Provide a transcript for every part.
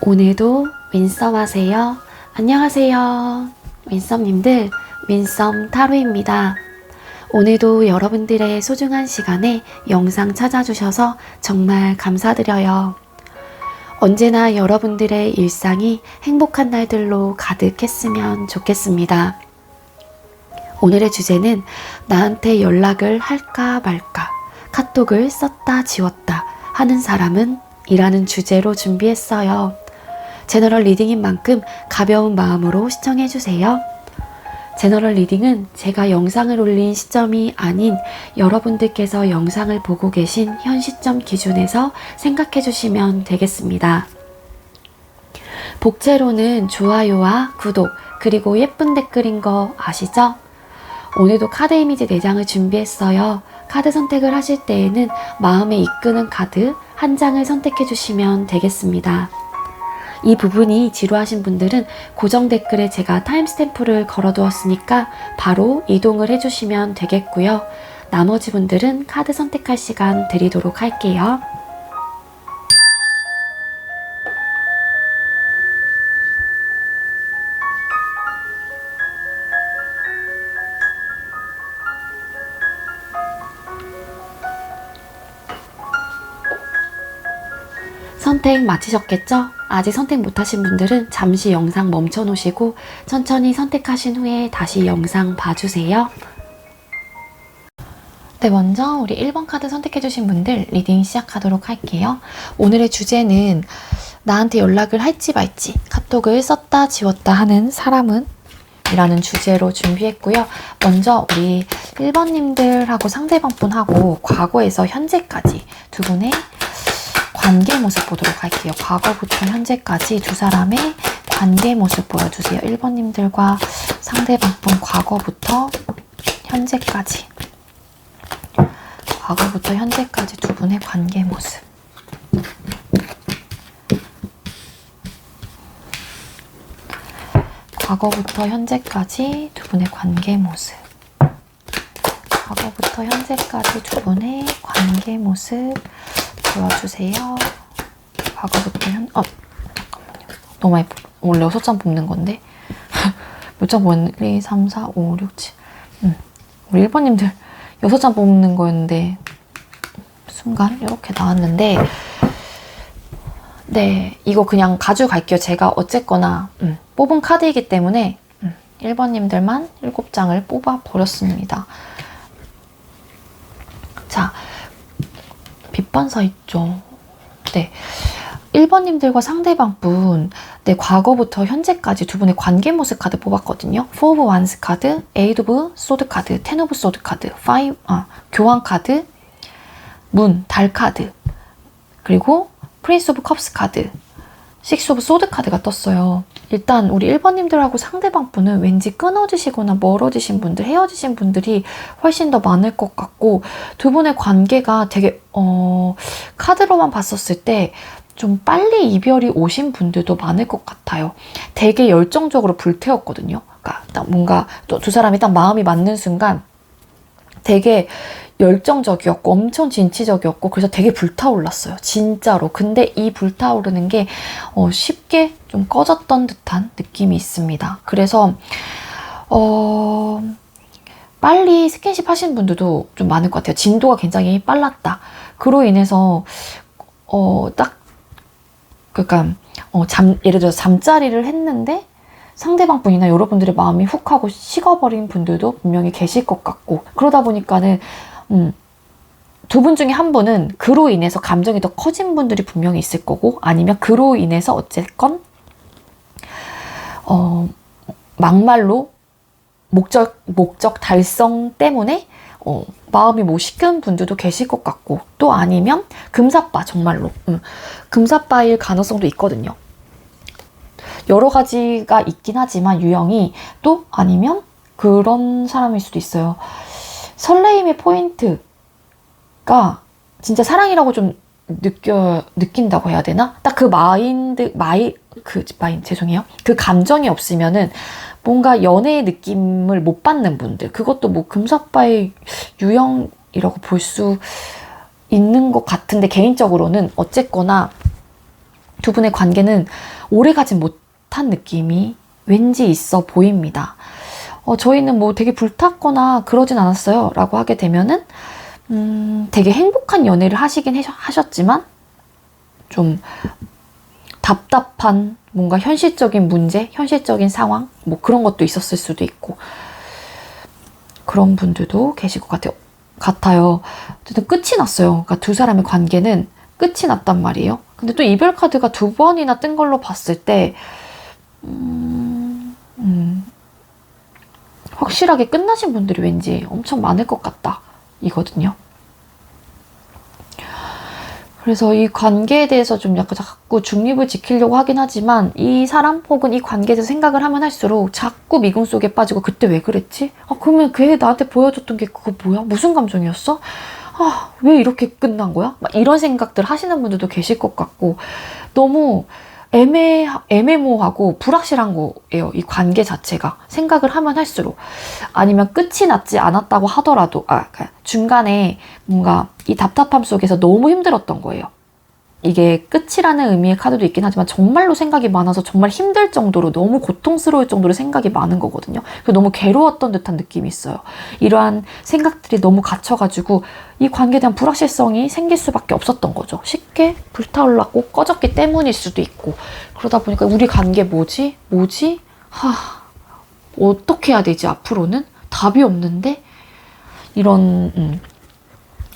오늘도 윈썸 하세요. 안녕하세요. 윈썸님들, 윈썸 타로입니다. 오늘도 여러분들의 소중한 시간에 영상 찾아주셔서 정말 감사드려요. 언제나 여러분들의 일상이 행복한 날들로 가득했으면 좋겠습니다. 오늘의 주제는 나한테 연락을 할까 말까, 카톡을 썼다 지웠다 하는 사람은? 이라는 주제로 준비했어요. 제너럴 리딩인 만큼 가벼운 마음으로 시청해주세요. 제너럴 리딩은 제가 영상을 올린 시점이 아닌 여러분들께서 영상을 보고 계신 현 시점 기준에서 생각해주시면 되겠습니다. 복제로는 좋아요와 구독, 그리고 예쁜 댓글인 거 아시죠? 오늘도 카드 이미지 4장을 준비했어요. 카드 선택을 하실 때에는 마음에 이끄는 카드 한 장을 선택해 주시면 되겠습니다. 이 부분이 지루하신 분들은 고정 댓글에 제가 타임스탬프를 걸어 두었으니까 바로 이동을 해주시면 되겠고요. 나머지 분들은 카드 선택할 시간 드리도록 할게요. 선택 마치셨겠죠? 아직 선택 못하신 분들은 잠시 영상 멈춰 놓으시고 천천히 선택하신 후에 다시 영상 봐주세요. 네, 먼저 우리 1번 카드 선택해주신 분들 리딩 시작하도록 할게요. 오늘의 주제는 나한테 연락을 할지 말지, 카톡을 썼다 지웠다 하는 사람은? 이라는 주제로 준비했고요. 먼저 우리 1번님들하고 상대방분하고 과거에서 현재까지 두 분의 관계 모습 보도록 할게요. 과거부터 현재까지 두 사람의 관계 모습 보여주세요. 1번님들과 상대방분 과거부터 현재까지. 과거부터 현재까지 두 분의 관계 모습. 과거부터 현재까지 두 분의 관계 모습. 과거부터 현재까지 두 분의 관계 모습 보여주세요. 과거부터 잠깐만요. 너무 많이 원래 6장 뽑는 건데 몇 장 뽑았는데 1, 2, 3, 4, 5, 6, 7 우리 1번님들 6장 뽑는 거였는데 순간 이렇게 나왔는데 네, 이거 그냥 가져갈게요. 제가 어쨌거나 뽑은 카드이기 때문에 1번님들만 7장을 뽑아 버렸습니다. 자, 빗반사 있죠. 네. 1번님들과 상대방분, 네, 과거부터 현재까지 두 분의 관계 모습 카드 뽑았거든요. 4 of Wands 카드, 8 of Sword 카드, 10 of Sword 카드, 교환 카드, 달 카드, 그리고 Prince of Cups 카드, 6 of Sword 카드가 떴어요. 일단 우리 1번님들하고 상대방분은 왠지 끊어지시거나 멀어지신 분들, 헤어지신 분들이 훨씬 더 많을 것 같고 두 분의 관계가 되게 카드로만 봤었을 때 좀 빨리 이별이 오신 분들도 많을 것 같아요. 되게 열정적으로 불태웠거든요. 그러니까 뭔가 또 두 사람이 딱 마음이 맞는 순간 되게 열정적이었고 엄청 진취적이었고 그래서 되게 불타올랐어요. 진짜로. 근데 이 불타오르는 게 쉽게 좀 꺼졌던 듯한 느낌이 있습니다. 그래서 빨리 스킨십 하신 분들도 좀 많을 것 같아요. 진도가 굉장히 빨랐다. 그로 인해서 그러니까 예를 들어서 잠자리를 했는데 상대방 분이나 여러분들의 마음이 훅 하고 식어버린 분들도 분명히 계실 것 같고 그러다 보니까는 두 분 중에 한 분은 그로 인해서 감정이 더 커진 분들이 분명히 있을 거고 아니면 그로 인해서 어쨌건 막말로 목적 달성 때문에 마음이 뭐 식은 분들도 계실 것 같고 또 아니면 금사빠 정말로 금사빠일 가능성도 있거든요. 여러 가지가 있긴 하지만 유형이 또 아니면 그런 사람일 수도 있어요. 설레임의 포인트가 진짜 사랑이라고 좀 느낀다고 해야 되나? 딱 그 죄송해요. 그 감정이 없으면은 뭔가 연애의 느낌을 못 받는 분들, 그것도 뭐 금사빠의 유형이라고 볼 수 있는 것 같은데 개인적으로는 어쨌거나 두 분의 관계는 오래가지 못한 느낌이 왠지 있어 보입니다. 저희는 뭐 되게 불탔거나 그러진 않았어요 라고 하게 되면은 되게 행복한 연애를 하시긴 하셨지만 좀 답답한 뭔가 현실적인 문제, 현실적인 상황 뭐 그런 것도 있었을 수도 있고 그런 분들도 계실 것 같아요. 어쨌든 끝이 났어요. 그러니까 두 사람의 관계는 끝이 났단 말이에요. 근데 또 이별 카드가 2번이나 뜬 걸로 봤을 때 확실하게 끝나신 분들이 왠지 엄청 많을 것 같다 이거든요. 그래서 이 관계에 대해서 좀 약간 자꾸 중립을 지키려고 하긴 하지만 이 사람 혹은 이 관계에 대해서 생각을 하면 할수록 자꾸 미궁 속에 빠지고 그때 왜 그랬지? 그러면 걔 나한테 보여줬던 게 그거 뭐야? 무슨 감정이었어? 왜 이렇게 끝난 거야? 막 이런 생각들 하시는 분들도 계실 것 같고 너무 애매모호하고 불확실한 거예요. 이 관계 자체가. 생각을 하면 할수록. 아니면 끝이 났지 않았다고 하더라도 중간에 뭔가 이 답답함 속에서 너무 힘들었던 거예요. 이게 끝이라는 의미의 카드도 있긴 하지만 정말로 생각이 많아서 정말 힘들 정도로 너무 고통스러울 정도로 생각이 많은 거거든요. 너무 괴로웠던 듯한 느낌이 있어요. 이러한 생각들이 너무 갇혀가지고 이 관계에 대한 불확실성이 생길 수밖에 없었던 거죠. 쉽게 불타올랐고 꺼졌기 때문일 수도 있고 그러다 보니까 우리 관계 뭐지? 어떻게 해야 되지 앞으로는? 답이 없는데? 이런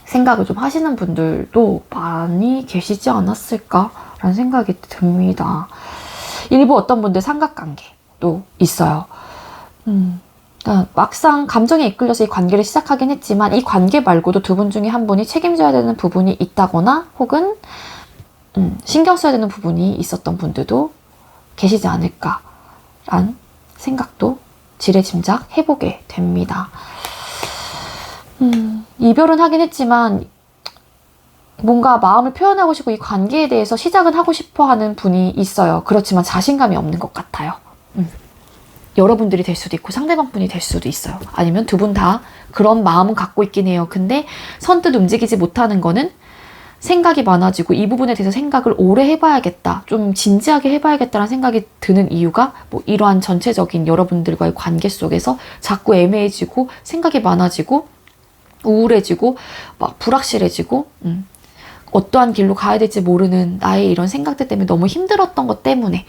생각을 좀 하시는 분들도 많이 계시지 않았을까라는 생각이 듭니다. 일부 어떤 분들 삼각관계도 있어요. 그러니까 막상 감정에 이끌려서 이 관계를 시작하긴 했지만 이 관계 말고도 두 분 중에 한 분이 책임져야 되는 부분이 있다거나 혹은 신경 써야 되는 부분이 있었던 분들도 계시지 않을까라는 생각도 지레짐작 해보게 됩니다. 이별은 하긴 했지만 뭔가 마음을 표현하고 싶고 이 관계에 대해서 시작은 하고 싶어 하는 분이 있어요. 그렇지만 자신감이 없는 것 같아요. 여러분들이 될 수도 있고 상대방 분이 될 수도 있어요. 아니면 두 분 다 그런 마음은 갖고 있긴 해요. 근데 선뜻 움직이지 못하는 거는 생각이 많아지고 이 부분에 대해서 생각을 오래 해봐야겠다. 좀 진지하게 해봐야겠다는 생각이 드는 이유가 뭐 이러한 전체적인 여러분들과의 관계 속에서 자꾸 애매해지고 생각이 많아지고 우울해지고 막 불확실해지고 어떠한 길로 가야 될지 모르는 나의 이런 생각들 때문에 너무 힘들었던 것 때문에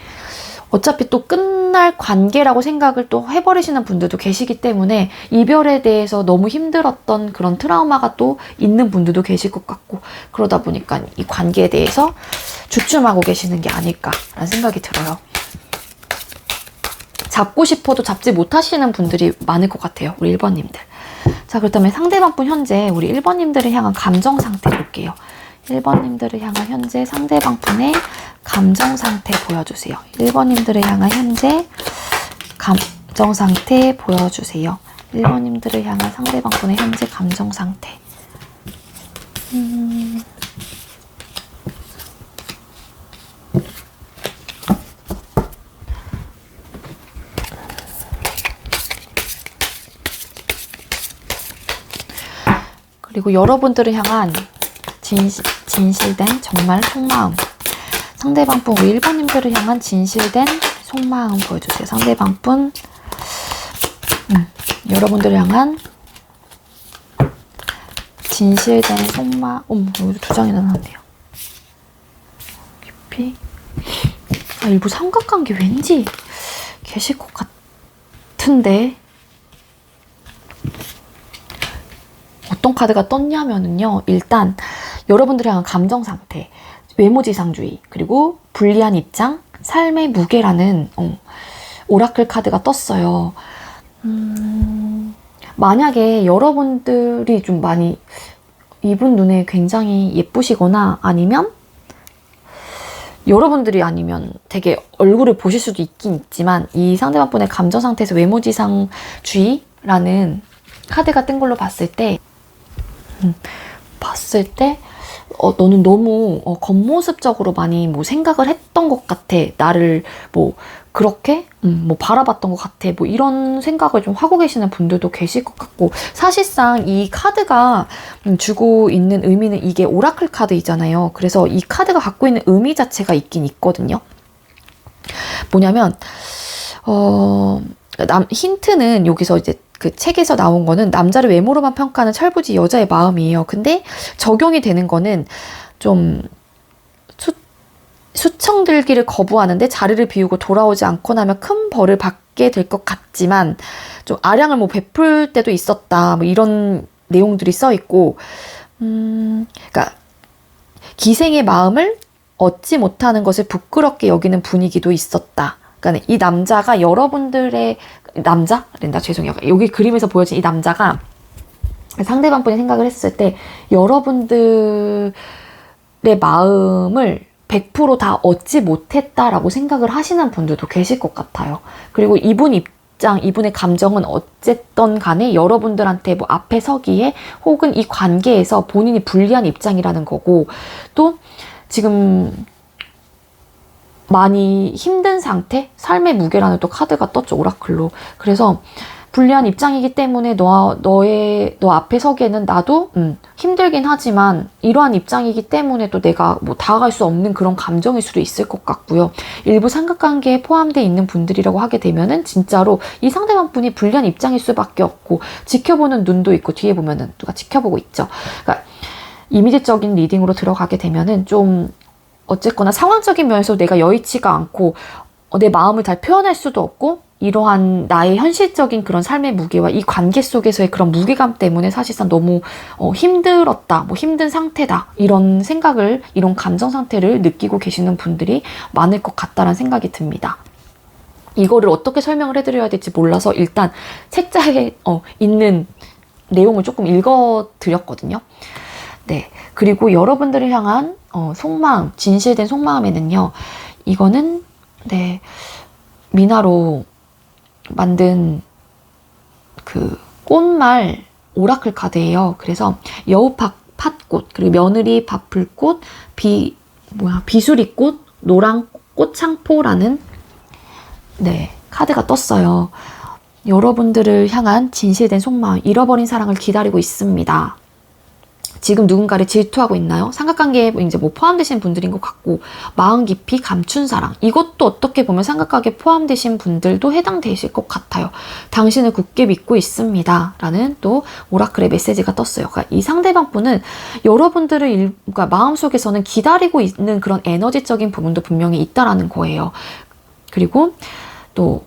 어차피 또 끝날 관계라고 생각을 또 해버리시는 분들도 계시기 때문에 이별에 대해서 너무 힘들었던 그런 트라우마가 또 있는 분들도 계실 것 같고 그러다 보니까 이 관계에 대해서 주춤하고 계시는 게 아닐까라는 생각이 들어요. 잡고 싶어도 잡지 못하시는 분들이 많을 것 같아요. 우리 1번님들. 자, 그렇다면 상대방분 현재 우리 1번님들을 향한 감정 상태 볼게요. 1번님들을 향한 현재 상대방분의 감정 상태 보여주세요. 1번님들을 향한 현재 감정 상태 보여주세요. 1번님들을 향한 상대방분의 현재 감정 상태. 그리고 여러분들을 향한 진실된 정말 속마음. 상대방분 우리 1번님들을 향한 진실된 속마음 보여주세요. 상대방분 여러분들을 향한 진실된 속마음. 여기 2장이나 나왔네요. 깊이. 일부 삼각관계 왠지 계실 것 같은데 어떤 카드가 떴냐면은요. 일단 여러분들이 향한 감정 상태, 외모지상주의, 그리고 불리한 입장, 삶의 무게라는 오라클 카드가 떴어요. 만약에 여러분들이 좀 많이 이분 눈에 굉장히 예쁘시거나 아니면 여러분들이 아니면 되게 얼굴을 보실 수도 있긴 있지만 이 상대방분의 감정 상태에서 외모지상주의라는 카드가 뜬 걸로 봤을 때 너는 너무 겉모습적으로 많이 뭐 생각을 했던 것 같아. 나를 뭐 그렇게 뭐 바라봤던 것 같아. 뭐 이런 생각을 좀 하고 계시는 분들도 계실 것 같고, 사실상 이 카드가 주고 있는 의미는 이게 오라클 카드이잖아요. 그래서 이 카드가 갖고 있는 의미 자체가 있긴 있거든요. 뭐냐면 힌트는 여기서 이제 그 책에서 나온 거는 남자를 외모로만 평가하는 철부지 여자의 마음이에요. 근데 적용이 되는 거는 좀 수청 들기를 거부하는데 자리를 비우고 돌아오지 않고 나면 큰 벌을 받게 될 것 같지만 좀 아량을 뭐 베풀 때도 있었다. 뭐 이런 내용들이 써 있고, 그러니까 기생의 마음을 얻지 못하는 것을 부끄럽게 여기는 분위기도 있었다. 그러니까 이 남자가 여러분들의 남자랜다 죄송해요. 여기 그림에서 보여진 이 남자가 상대방 분이 생각을 했을 때 여러분들의 마음을 100% 다 얻지 못했다라고 생각을 하시는 분들도 계실 것 같아요. 그리고 이분의 감정은 어쨌든 간에 여러분들한테 뭐 앞에 서기에 혹은 이 관계에서 본인이 불리한 입장이라는 거고, 또 지금 많이 힘든 상태? 삶의 무게라는 또 카드가 떴죠, 오라클로. 그래서 불리한 입장이기 때문에 너 앞에 서기에는 나도 힘들긴 하지만 이러한 입장이기 때문에 또 내가 뭐 다가갈 수 없는 그런 감정일 수도 있을 것 같고요. 일부 삼각관계에 포함되어 있는 분들이라고 하게 되면은 진짜로 이 상대방 분이 불리한 입장일 수밖에 없고, 지켜보는 눈도 있고 뒤에 보면은 누가 지켜보고 있죠. 그러니까 이미지적인 리딩으로 들어가게 되면은 좀 어쨌거나 상황적인 면에서 내가 여의치가 않고 내 마음을 잘 표현할 수도 없고, 이러한 나의 현실적인 그런 삶의 무게와 이 관계 속에서의 그런 무게감 때문에 사실상 너무 힘들었다, 뭐 힘든 상태다, 이런 생각을, 이런 감정 상태를 느끼고 계시는 분들이 많을 것 같다라는 생각이 듭니다. 이거를 어떻게 설명을 해드려야 될지 몰라서 일단 책자에 있는 내용을 조금 읽어드렸거든요. 네. 그리고 여러분들을 향한 속마음, 진실된 속마음에는요, 이거는 네, 미나로 만든 그 꽃말 오라클 카드예요. 그래서 여우 팥꽃, 그리고 며느리 밥풀꽃, 비수리꽃, 노랑 꽃창포라는 네, 카드가 떴어요. 여러분들을 향한 진실된 속마음, 잃어버린 사랑을 기다리고 있습니다. 지금 누군가를 질투하고 있나요? 삼각관계에 이제 뭐 포함되신 분들인 것 같고, 마음 깊이 감춘 사랑. 이것도 어떻게 보면 삼각관계에 포함되신 분들도 해당되실 것 같아요. 당신을 굳게 믿고 있습니다. 라는 또 오라클의 메시지가 떴어요. 그러니까 이 상대방 분은 여러분들을 그러니까 마음속에서는 기다리고 있는 그런 에너지적인 부분도 분명히 있다라는 거예요. 그리고 또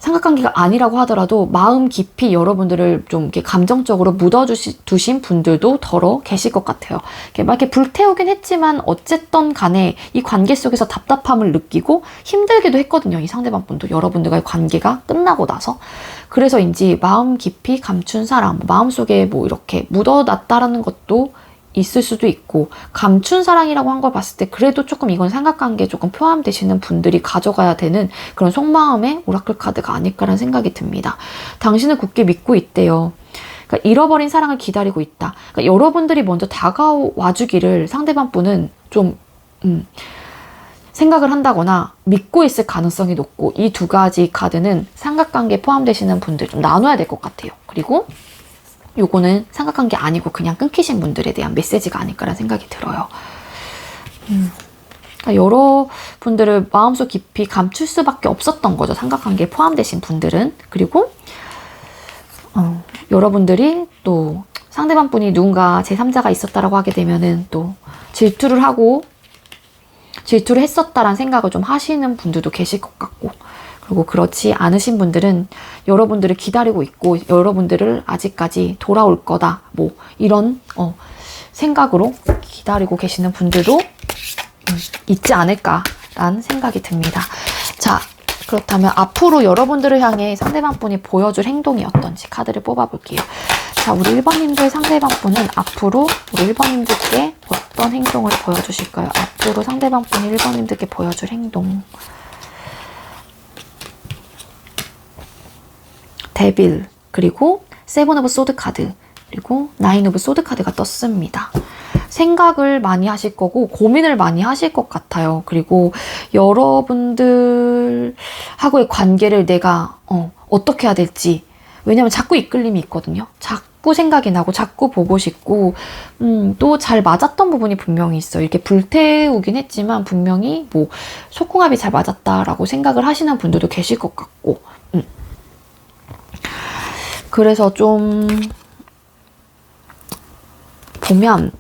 삼각관계가 아니라고 하더라도 마음 깊이 여러분들을 좀 이렇게 감정적으로 묻어두신 분들도 더러 계실 것 같아요. 막 이렇게 불태우긴 했지만 어쨌든 간에 이 관계 속에서 답답함을 느끼고 힘들기도 했거든요. 이 상대방 분도 여러분들과의 관계가 끝나고 나서. 그래서인지 마음 깊이 감춘 사랑, 마음속에 뭐 이렇게 묻어놨다라는 것도 있을 수도 있고, 감춘 사랑이라고 한 걸 봤을 때 그래도 조금 이건 삼각관계에 조금 포함되시는 분들이 가져가야 되는 그런 속마음의 오라클 카드가 아닐까라는 생각이 듭니다. 당신을 굳게 믿고 있대요. 그러니까 잃어버린 사랑을 기다리고 있다. 그러니까 여러분들이 먼저 다가와 주기를 상대방 분은 좀 생각을 한다거나 믿고 있을 가능성이 높고, 이 두 가지 카드는 삼각관계에 포함되시는 분들 좀 나눠야 될 것 같아요. 그리고 요거는 삼각관계 아니고 그냥 끊기신 분들에 대한 메시지가 아닐까라는 생각이 들어요. 그러니까 여러분들을 마음속 깊이 감출 수밖에 없었던 거죠. 삼각관계에 포함되신 분들은. 그리고 여러분들이 또 상대방 분이 누군가 제3자가 있었다라고 하게 되면은 또 질투를 했었다라는 생각을 좀 하시는 분들도 계실 것 같고, 그리고 그렇지 않으신 분들은 여러분들을 기다리고 있고 여러분들을 아직까지 돌아올 거다, 뭐 이런 생각으로 기다리고 계시는 분들도 있지 않을까라는 생각이 듭니다. 자, 그렇다면 앞으로 여러분들을 향해 상대방 분이 보여줄 행동이 어떤지 카드를 뽑아볼게요. 자, 우리 1번님들 상대방 분은 앞으로 우리 1번님들께 어떤 행동을 보여주실까요? 앞으로 상대방 분이 1번님들께 보여줄 행동. 데빌, 그리고 세븐 오브 소드 카드, 그리고 나인 오브 소드 카드가 떴습니다. 생각을 많이 하실 거고 고민을 많이 하실 것 같아요. 그리고 여러분들하고의 관계를 내가 어떻게 해야 될지, 왜냐면 자꾸 이끌림이 있거든요. 자꾸 생각이 나고 자꾸 보고 싶고 또 잘 맞았던 부분이 분명히 있어요. 이렇게 불태우긴 했지만 분명히 뭐 속궁합이 잘 맞았다라고 생각을 하시는 분들도 계실 것 같고 그래서 좀 보면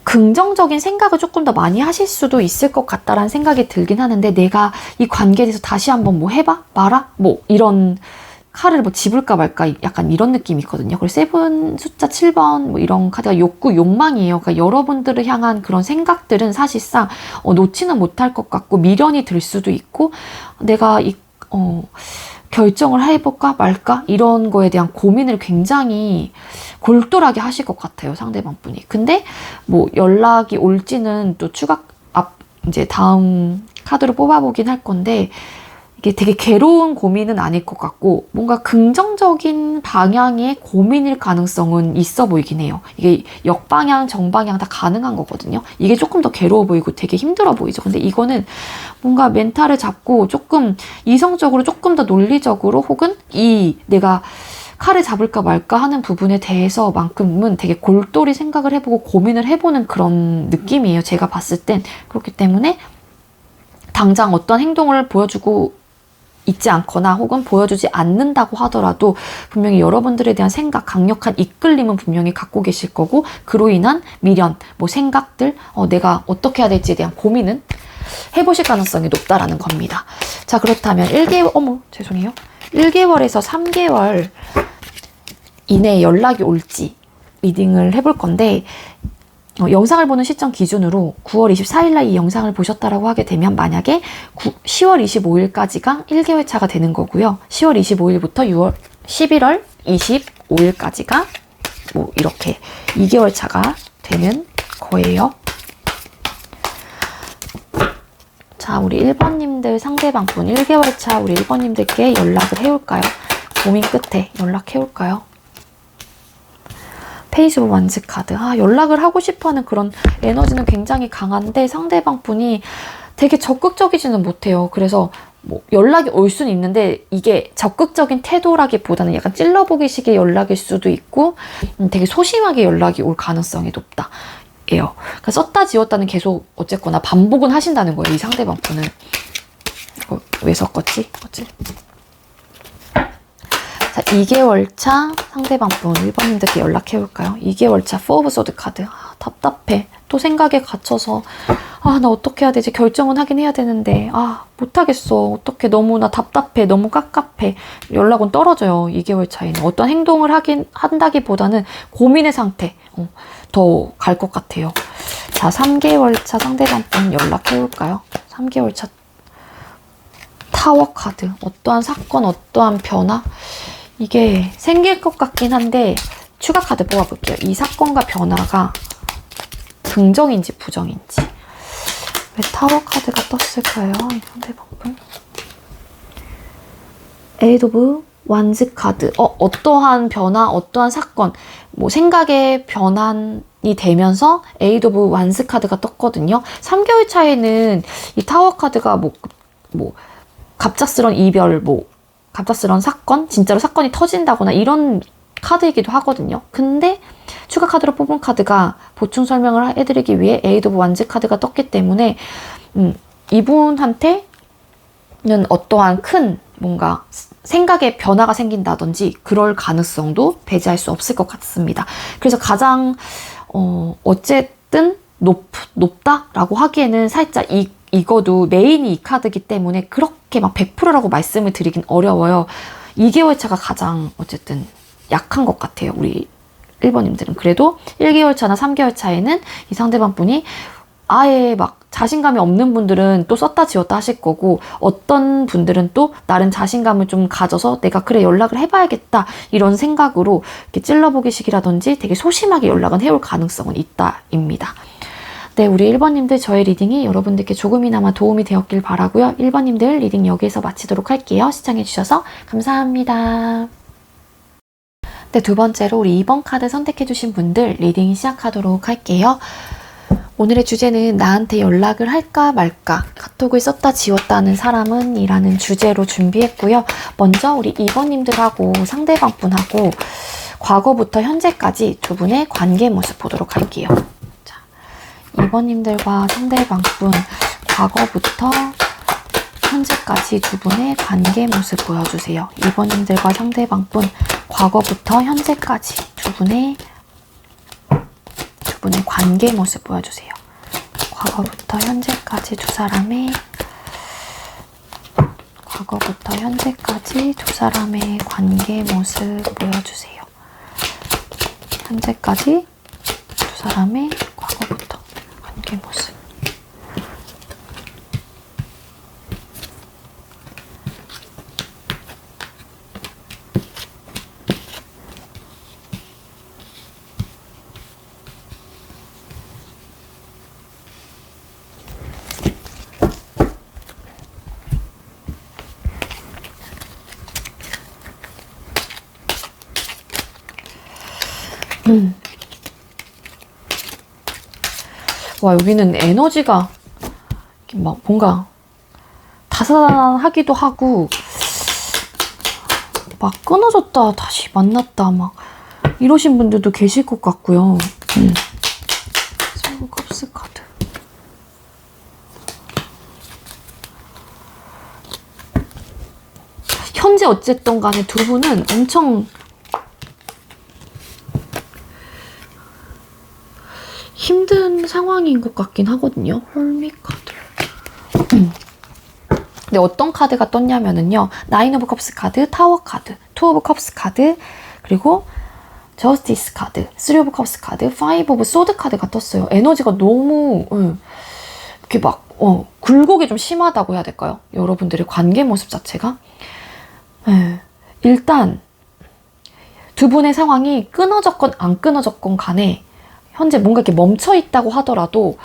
긍정적인 생각을 조금 더 많이 하실 수도 있을 것 같다라는 생각이 들긴 하는데, 내가 이 관계에 대해서 다시 한번 뭐 해봐? 말아? 뭐 이런 카드를 뭐 집을까 말까 약간 이런 느낌이 있거든요. 그리고 세븐 숫자 7번 뭐 이런 카드가 욕구, 욕망이에요. 그러니까 여러분들을 향한 그런 생각들은 사실상 놓지는 못할 것 같고 미련이 들 수도 있고, 내가 결정을 해볼까 말까 이런 거에 대한 고민을 굉장히 골똘하게 하실 것 같아요, 상대방 분이. 근데 뭐 연락이 올지는 또 이제 다음 카드로 뽑아보긴 할 건데, 이게 되게 괴로운 고민은 아닐 것 같고 뭔가 긍정적인 방향의 고민일 가능성은 있어 보이긴 해요. 이게 역방향, 정방향 다 가능한 거거든요. 이게 조금 더 괴로워 보이고 되게 힘들어 보이죠. 근데 이거는 뭔가 멘탈을 잡고 조금 이성적으로, 조금 더 논리적으로, 혹은 내가 칼을 잡을까 말까 하는 부분에 대해서만큼은 되게 골똘히 생각을 해보고 고민을 해보는 그런 느낌이에요. 제가 봤을 땐. 그렇기 때문에 당장 어떤 행동을 보여주고 있지 않거나 혹은 보여주지 않는다고 하더라도 분명히 여러분들에 대한 생각, 강력한 이끌림은 분명히 갖고 계실 거고, 그로 인한 미련, 뭐 생각들, 내가 어떻게 해야 될지에 대한 고민은 해보실 가능성이 높다라는 겁니다. 자, 그렇다면 1개월에서 3개월 이내에 연락이 올지 리딩을 해볼 건데, 영상을 보는 시점 기준으로 9월 24일 날 이 영상을 보셨다라고 하게 되면 만약에 10월 25일까지가 1개월 차가 되는 거고요. 10월 25일부터 11월 25일까지가 뭐 이렇게 2개월 차가 되는 거예요. 자, 우리 1번님들 상대방분 1개월 차 우리 1번님들께 연락을 해올까요? 고민 끝에 연락해올까요? 페이스 오브 완즈 카드. 연락을 하고 싶어하는 그런 에너지는 굉장히 강한데 상대방 분이 되게 적극적이지는 못해요. 그래서 뭐 연락이 올 수는 있는데 이게 적극적인 태도라기보다는 약간 찔러보기식의 연락일 수도 있고 되게 소심하게 연락이 올 가능성이 높다. 예요. 그러니까 썼다 지웠다는 계속 어쨌거나 반복은 하신다는 거예요. 이 상대방 분은. 이거 왜 섞었지? 자, 2개월 차 상대방 분 1번님들께 연락해볼까요? 2개월 차 4 오브 소드 카드. 답답해. 또 생각에 갇혀서 나 어떻게 해야 되지? 결정은 하긴 해야 되는데 못하겠어. 어떻게, 너무나 답답해. 너무 깝깝해. 연락은 떨어져요. 2개월 차에는. 어떤 행동을 한다기보다는 고민의 상태 더 갈 것 같아요. 자, 3개월 차 상대방 분 연락해볼까요? 3개월 차 타워 카드. 어떠한 사건, 어떠한 변화? 이게 생길 것 같긴 한데 추가 카드 뽑아볼게요. 이 사건과 변화가 긍정인지 부정인지. 왜 타워 카드가 떴을까요? 이 상대방분. 에이드 오브 완즈 카드. 어떠한 변화, 어떠한 사건, 뭐 생각의 변환이 되면서 에이드 오브 완즈 카드가 떴거든요. 3개월 차에는 이 타워 카드가 뭐 갑작스런 이별, 갑작스런 사건, 진짜로 사건이 터진다거나 이런 카드이기도 하거든요. 근데 추가 카드로 뽑은 카드가 보충 설명을 해드리기 위해 에이드 오브 완즈 카드가 떴기 때문에 이분한테는 어떠한 큰 뭔가 생각의 변화가 생긴다든지 그럴 가능성도 배제할 수 없을 것 같습니다. 그래서 가장 어쨌든 높다라고 하기에는 살짝 이거도 메인이 이 카드이기 때문에 그렇게 막 100%라고 말씀을 드리긴 어려워요. 2개월 차가 가장 어쨌든 약한 것 같아요. 우리 1번님들은. 그래도 1개월 차나 3개월 차에는 이 상대방 분이 아예 막 자신감이 없는 분들은 또 썼다 지웠다 하실 거고, 어떤 분들은 또 나름 자신감을 좀 가져서 내가 그래 연락을 해봐야겠다 이런 생각으로 이렇게 찔러보기식이라든지 되게 소심하게 연락은 해올 가능성은 있다입니다. 네, 우리 1번님들 저의 리딩이 여러분들께 조금이나마 도움이 되었길 바라고요. 1번님들 리딩 여기에서 마치도록 할게요. 시청해주셔서 감사합니다. 네, 두 번째로 우리 2번 카드 선택해주신 분들 리딩 시작하도록 할게요. 오늘의 주제는 나한테 연락을 할까 말까, 카톡을 썼다 지웠다는 사람은 이라는 주제로 준비했고요. 먼저 우리 2번님들하고 상대방분하고 과거부터 현재까지 두 분의 관계 모습 보도록 할게요. 자, 2번님들과 상대방분 과거부터 현재까지 두 분의 관계 모습 보여주세요. 2번님들과 상대방분 과거부터 현재까지 두 분의 관계 모습 보여주세요. 과거부터 현재까지 두 사람의 관계 모습 보여주세요. 현재까지 두 사람의 과거부터 관계 모습. 와, 여기는 에너지가 막 뭔가 다사다난하기도 하고 막 끊어졌다 다시 만났다 막 이러신 분들도 계실 것 같고요. 컵스 카드. 현재 어쨌든 간에 두 분은 엄청 힘든 상황인 것 같긴 하거든요. 헐미 카드. 근데 어떤 카드가 떴냐면은요. 나인 오브 컵스 카드, 타워 카드, 투 오브 컵스 카드, 그리고 저스티스 카드, 쓰리 오브 컵스 카드, 파이브 오브 소드 카드가 떴어요. 에너지가 너무 이렇게 막 굴곡이 좀 심하다고 해야 될까요? 여러분들의 관계 모습 자체가. 일단 두 분의 상황이 끊어졌건 안 끊어졌건 간에 현재 뭔가 이렇게 멈춰 있다고 하더라도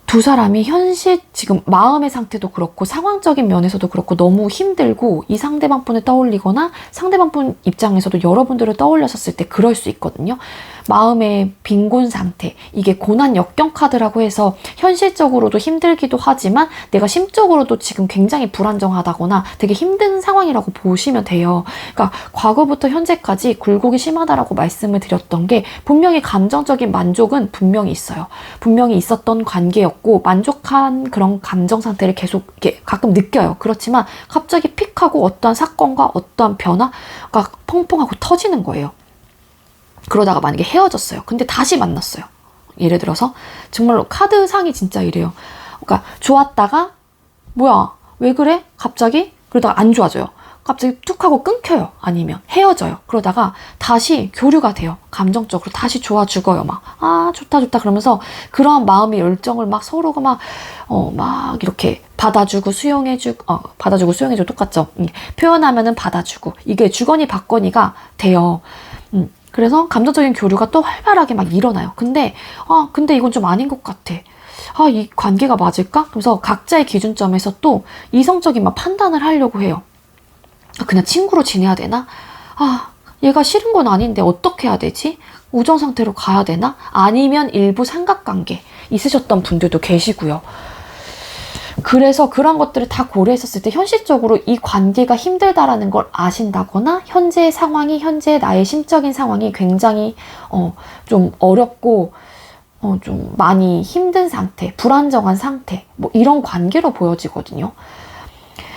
두 사람이 현실 지금 마음의 상태도 그렇고 상황적인 면에서도 그렇고 너무 힘들고 이 상대방 분을 떠올리거나 상대방 분 입장에서도 여러분들을 떠올렸었을 때 그럴 수 있거든요. 마음의 빈곤 상태, 이게 고난 역경 카드라고 해서 현실적으로도 힘들기도 하지만 내가 심적으로도 지금 굉장히 불안정하다거나 되게 힘든 상황이라고 보시면 돼요. 그러니까 과거부터 현재까지 굴곡이 심하다라고 말씀을 드렸던 게 분명히 감정적인 만족은 분명히 있어요. 분명히 있었던 관계였고 만족한 그런 감정 상태를 계속 이렇게 가끔 느껴요. 그렇지만 갑자기 픽하고 어떠한 사건과 어떠한 변화가 펑펑하고 터지는 거예요. 그러다가 만약에 헤어졌어요. 근데 다시 만났어요. 예를 들어서 정말로 카드상이 진짜 이래요. 그러니까 좋았다가 뭐야 왜 그래? 갑자기? 그러다가 안 좋아져요. 갑자기 툭 하고 끊겨요. 아니면 헤어져요. 그러다가 다시 교류가 돼요. 감정적으로 다시 좋아 죽어요. 막 아 좋다 좋다 그러면서 그러한 마음의 열정을 막 서로가 막 이렇게 받아주고 수용해주고 똑같죠. 표현하면은 받아주고 이게 주거니 받거니가 돼요. 그래서 감정적인 교류가 또 활발하게 막 일어나요. 근데 이건 좀 아닌 것 같아. 이 관계가 맞을까? 그래서 각자의 기준점에서 또 이성적인 막 판단을 하려고 해요. 그냥 친구로 지내야 되나? 얘가 싫은 건 아닌데 어떻게 해야 되지? 우정 상태로 가야 되나? 아니면 일부 삼각관계 있으셨던 분들도 계시고요. 그래서 그런 것들을 다 고려했었을 때 현실적으로 이 관계가 힘들다라는 걸 아신다거나 현재의 상황이 현재 나의 심적인 상황이 굉장히 좀 어렵고 좀 많이 힘든 상태, 불안정한 상태 뭐 이런 관계로 보여지거든요.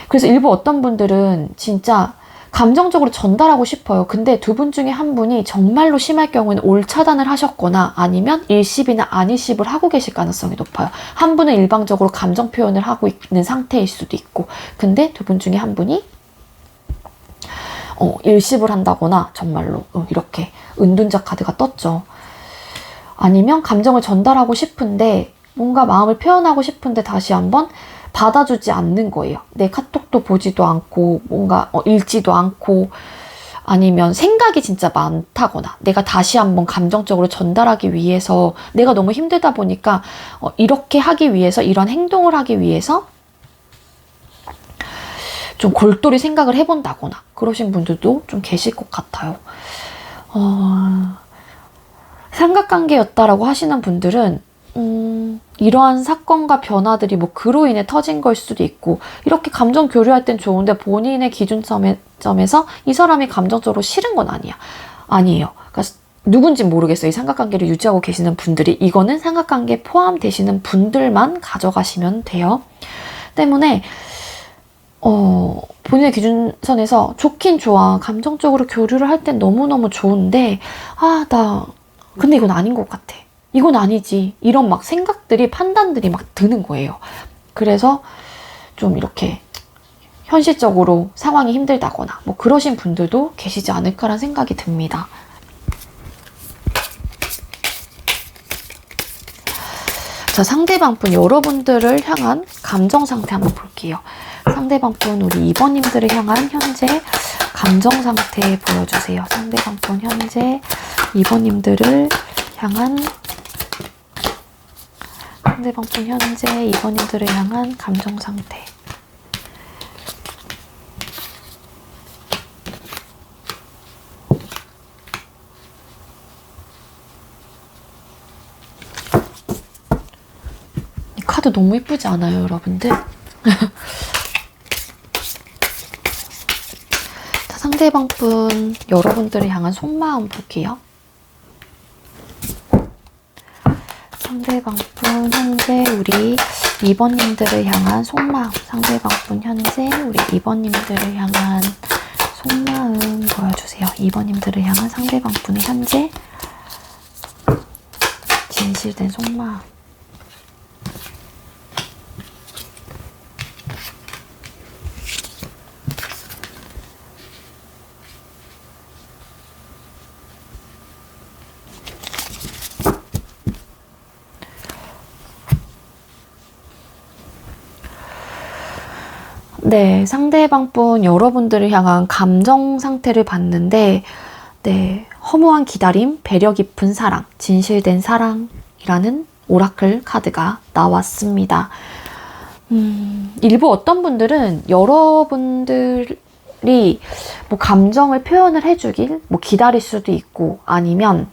그래서 일부 어떤 분들은 진짜 감정적으로 전달하고 싶어요. 근데 두 분 중에 한 분이 정말로 심할 경우에는 올 차단을 하셨거나 아니면 일십이나 안일십을 하고 계실 가능성이 높아요. 한 분은 일방적으로 감정 표현을 하고 있는 상태일 수도 있고 근데 두 분 중에 한 분이 일십을 한다거나 정말로 이렇게 은둔자 카드가 떴죠. 아니면 감정을 전달하고 싶은데 뭔가 마음을 표현하고 싶은데 다시 한번 받아주지 않는 거예요. 내 카톡도 보지도 않고 뭔가 읽지도 않고 아니면 생각이 진짜 많다거나 내가 다시 한번 감정적으로 전달하기 위해서 내가 너무 힘들다 보니까 이렇게 하기 위해서 이런 행동을 하기 위해서 좀 골똘히 생각을 해본다거나 그러신 분들도 좀 계실 것 같아요. 삼각관계였다라고 하시는 분들은 이러한 사건과 변화들이 뭐 그로 인해 터진 걸 수도 있고, 이렇게 감정 교류할 땐 좋은데 본인의 기준점에서 이 사람이 감정적으로 싫은 건 아니에요. 그러니까 누군지 모르겠어요. 이 삼각관계를 유지하고 계시는 분들이. 이거는 삼각관계에 포함되시는 분들만 가져가시면 돼요. 때문에 본인의 기준선에서 좋긴 좋아. 감정적으로 교류를 할 땐 너무너무 좋은데 근데 이건 아닌 것 같아. 이건 아니지. 이런 막 생각들이, 판단들이 막 드는 거예요. 그래서 좀 이렇게 현실적으로 상황이 힘들다거나 뭐 그러신 분들도 계시지 않을까라는 생각이 듭니다. 자, 상대방분 여러분들을 향한 감정 상태 한번 볼게요. 상대방분 우리 2번님들을 향한 현재 감정 상태 보여주세요. 상대방분 현재 2번님들을 향한 감정 상태. 이 카드 너무 예쁘지 않아요, 여러분들? 자, 상대방분 여러분들을 향한 속마음 볼게요. 상대방분 현재 우리 2번님들을 향한 속마음. 상대방분 현재 우리 2번님들을 향한 속마음 보여주세요. 2번님들을 향한 상대방분의 현재 진실된 속마음. 네, 상대방분 여러분들을 향한 감정 상태를 봤는데, 네, 허무한 기다림, 배려 깊은 사랑, 진실된 사랑이라는 오라클 카드가 나왔습니다. 일부 어떤 분들은 여러분들이 뭐 감정을 표현을 해주길 뭐 기다릴 수도 있고, 아니면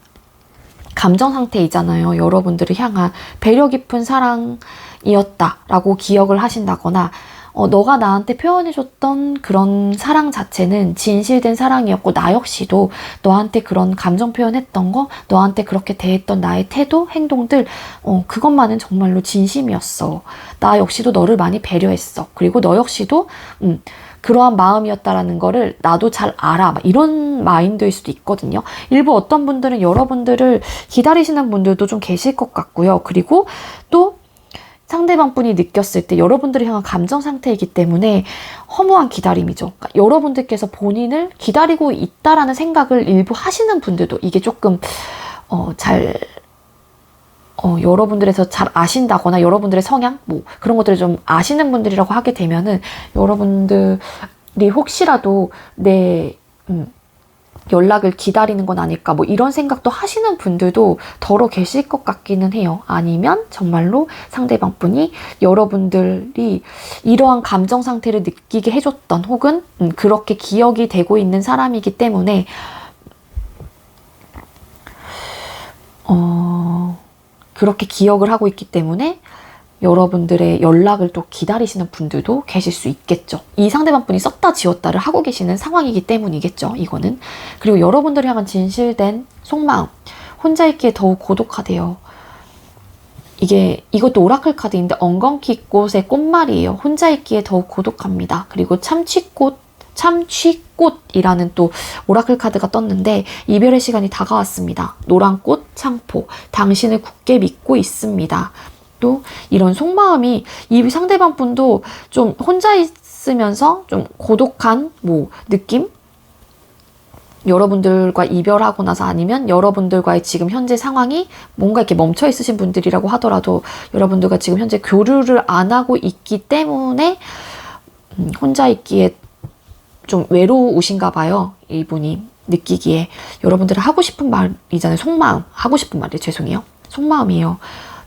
감정 상태이잖아요. 여러분들을 향한 배려 깊은 사랑이었다라고 기억을 하신다거나, 너가 나한테 표현해줬던 그런 사랑 자체는 진실된 사랑이었고, 나 역시도 너한테 그런 감정 표현했던 거, 너한테 그렇게 대했던 나의 태도, 행동들, 그것만은 정말로 진심이었어. 나 역시도 너를 많이 배려했어. 그리고 너 역시도 그러한 마음이었다라는 거를 나도 잘 알아. 막 이런 마인드일 수도 있거든요. 일부 어떤 분들은 여러분들을 기다리시는 분들도 좀 계실 것 같고요. 그리고 또 상대방 분이 느꼈을 때 여러분들을 향한 감정 상태이기 때문에 허무한 기다림이죠. 그러니까 여러분들께서 본인을 기다리고 있다라는 생각을 일부 하시는 분들도, 이게 조금 여러분들에서 잘 아신다거나 여러분들의 성향 뭐 그런 것들을 좀 아시는 분들이라고 하게 되면은, 여러분들이 혹시라도 내 연락을 기다리는 건 아닐까 뭐 이런 생각도 하시는 분들도 더러 계실 것 같기는 해요. 아니면 정말로 상대방 분이 여러분들이 이러한 감정 상태를 느끼게 해줬던, 혹은 그렇게 기억이 되고 있는 사람이기 때문에 그렇게 기억을 하고 있기 때문에 여러분들의 연락을 또 기다리시는 분들도 계실 수 있겠죠. 이 상대방 분이 썼다 지웠다를 하고 계시는 상황이기 때문이겠죠, 이거는. 그리고 여러분들을 향한 진실된 속마음. 혼자 있기에 더욱 고독하대요. 이것도 오라클 카드인데 엉겅퀴꽃의 꽃말이에요. 혼자 있기에 더욱 고독합니다. 그리고 참취꽃이라는 또 오라클 카드가 떴는데, 이별의 시간이 다가왔습니다. 노란 꽃, 창포. 당신을 굳게 믿고 있습니다. 또 이런 속마음이, 이 상대방 분도 좀 혼자 있으면서 좀 고독한 뭐 느낌? 여러분들과 이별하고 나서, 아니면 여러분들과의 지금 현재 상황이 뭔가 이렇게 멈춰 있으신 분들이라고 하더라도 여러분들과 지금 현재 교류를 안 하고 있기 때문에 혼자 있기에 좀 외로우신가 봐요. 이분이 느끼기에. 여러분들은 하고 싶은 말이잖아요. 속마음. 하고 싶은 말이에요. 죄송해요. 속마음이에요.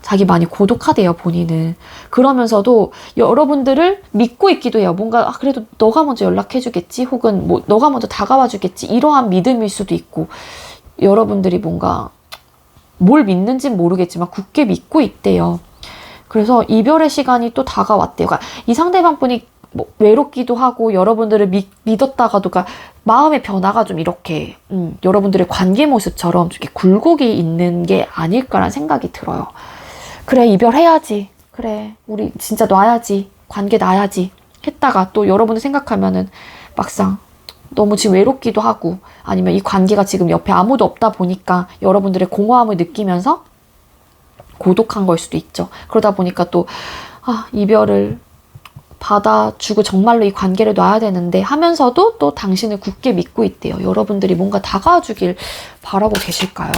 자기 많이 고독하대요, 본인은. 그러면서도 여러분들을 믿고 있기도 해요. 뭔가 그래도 너가 먼저 연락해주겠지, 혹은 뭐 너가 먼저 다가와주겠지, 이러한 믿음일 수도 있고, 여러분들이 뭔가 뭘 믿는지는 모르겠지만 굳게 믿고 있대요. 그래서 이별의 시간이 또 다가왔대요. 그러니까 이 상대방 분이 뭐 외롭기도 하고 여러분들을 믿었다가도, 그러니까 마음의 변화가 좀 이렇게 여러분들의 관계 모습처럼 이렇게 굴곡이 있는 게 아닐까라는 생각이 들어요. 그래, 이별해야지. 그래, 우리 진짜 놔야지. 관계 놔야지. 했다가 또 여러분들 생각하면은 막상 너무 지금 외롭기도 하고, 아니면 이 관계가 지금 옆에 아무도 없다 보니까 여러분들의 공허함을 느끼면서 고독한 걸 수도 있죠. 그러다 보니까 또 이별을 받아주고 정말로 이 관계를 놔야 되는데 하면서도 또 당신을 굳게 믿고 있대요. 여러분들이 뭔가 다가와주길 바라고 계실까요?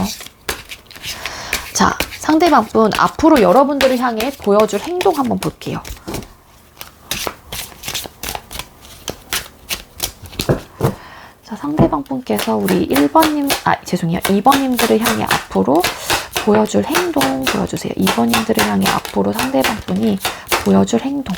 자, 상대방 분 앞으로 여러분들을 향해 보여줄 행동 한번 볼게요. 자, 상대방 분께서 우리 2번님들을 향해 앞으로 보여줄 행동 보여주세요. 2번님들을 향해 앞으로 상대방 분이 보여줄 행동.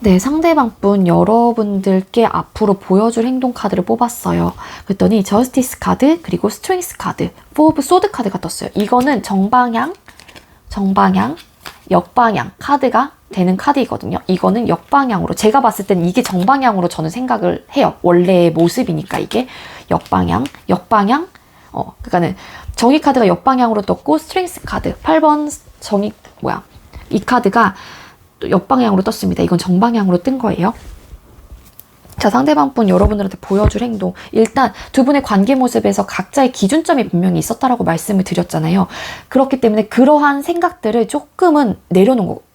네, 상대방 분 여러분들께 앞으로 보여줄 행동 카드를 뽑았어요. 그랬더니 저스티스 카드, 그리고 스트렝스 카드, 4 오브 소드 카드가 떴어요. 이거는 정방향, 역방향 카드가 되는 카드이거든요. 이거는 역방향으로, 제가 봤을 땐 이게 정방향으로 저는 생각을 해요. 원래의 모습이니까 이게 역방향. 그러니까는 정의 카드가 역방향으로 떴고, 스트렝스 카드 8번 이 카드가 또 역방향으로 떴습니다. 이건 정방향으로 뜬 거예요. 자, 상대방 분 여러분들한테 보여줄 행동. 일단 두 분의 관계 모습에서 각자의 기준점이 분명히 있었다라고 말씀을 드렸잖아요. 그렇기 때문에 그러한 생각들을 조금은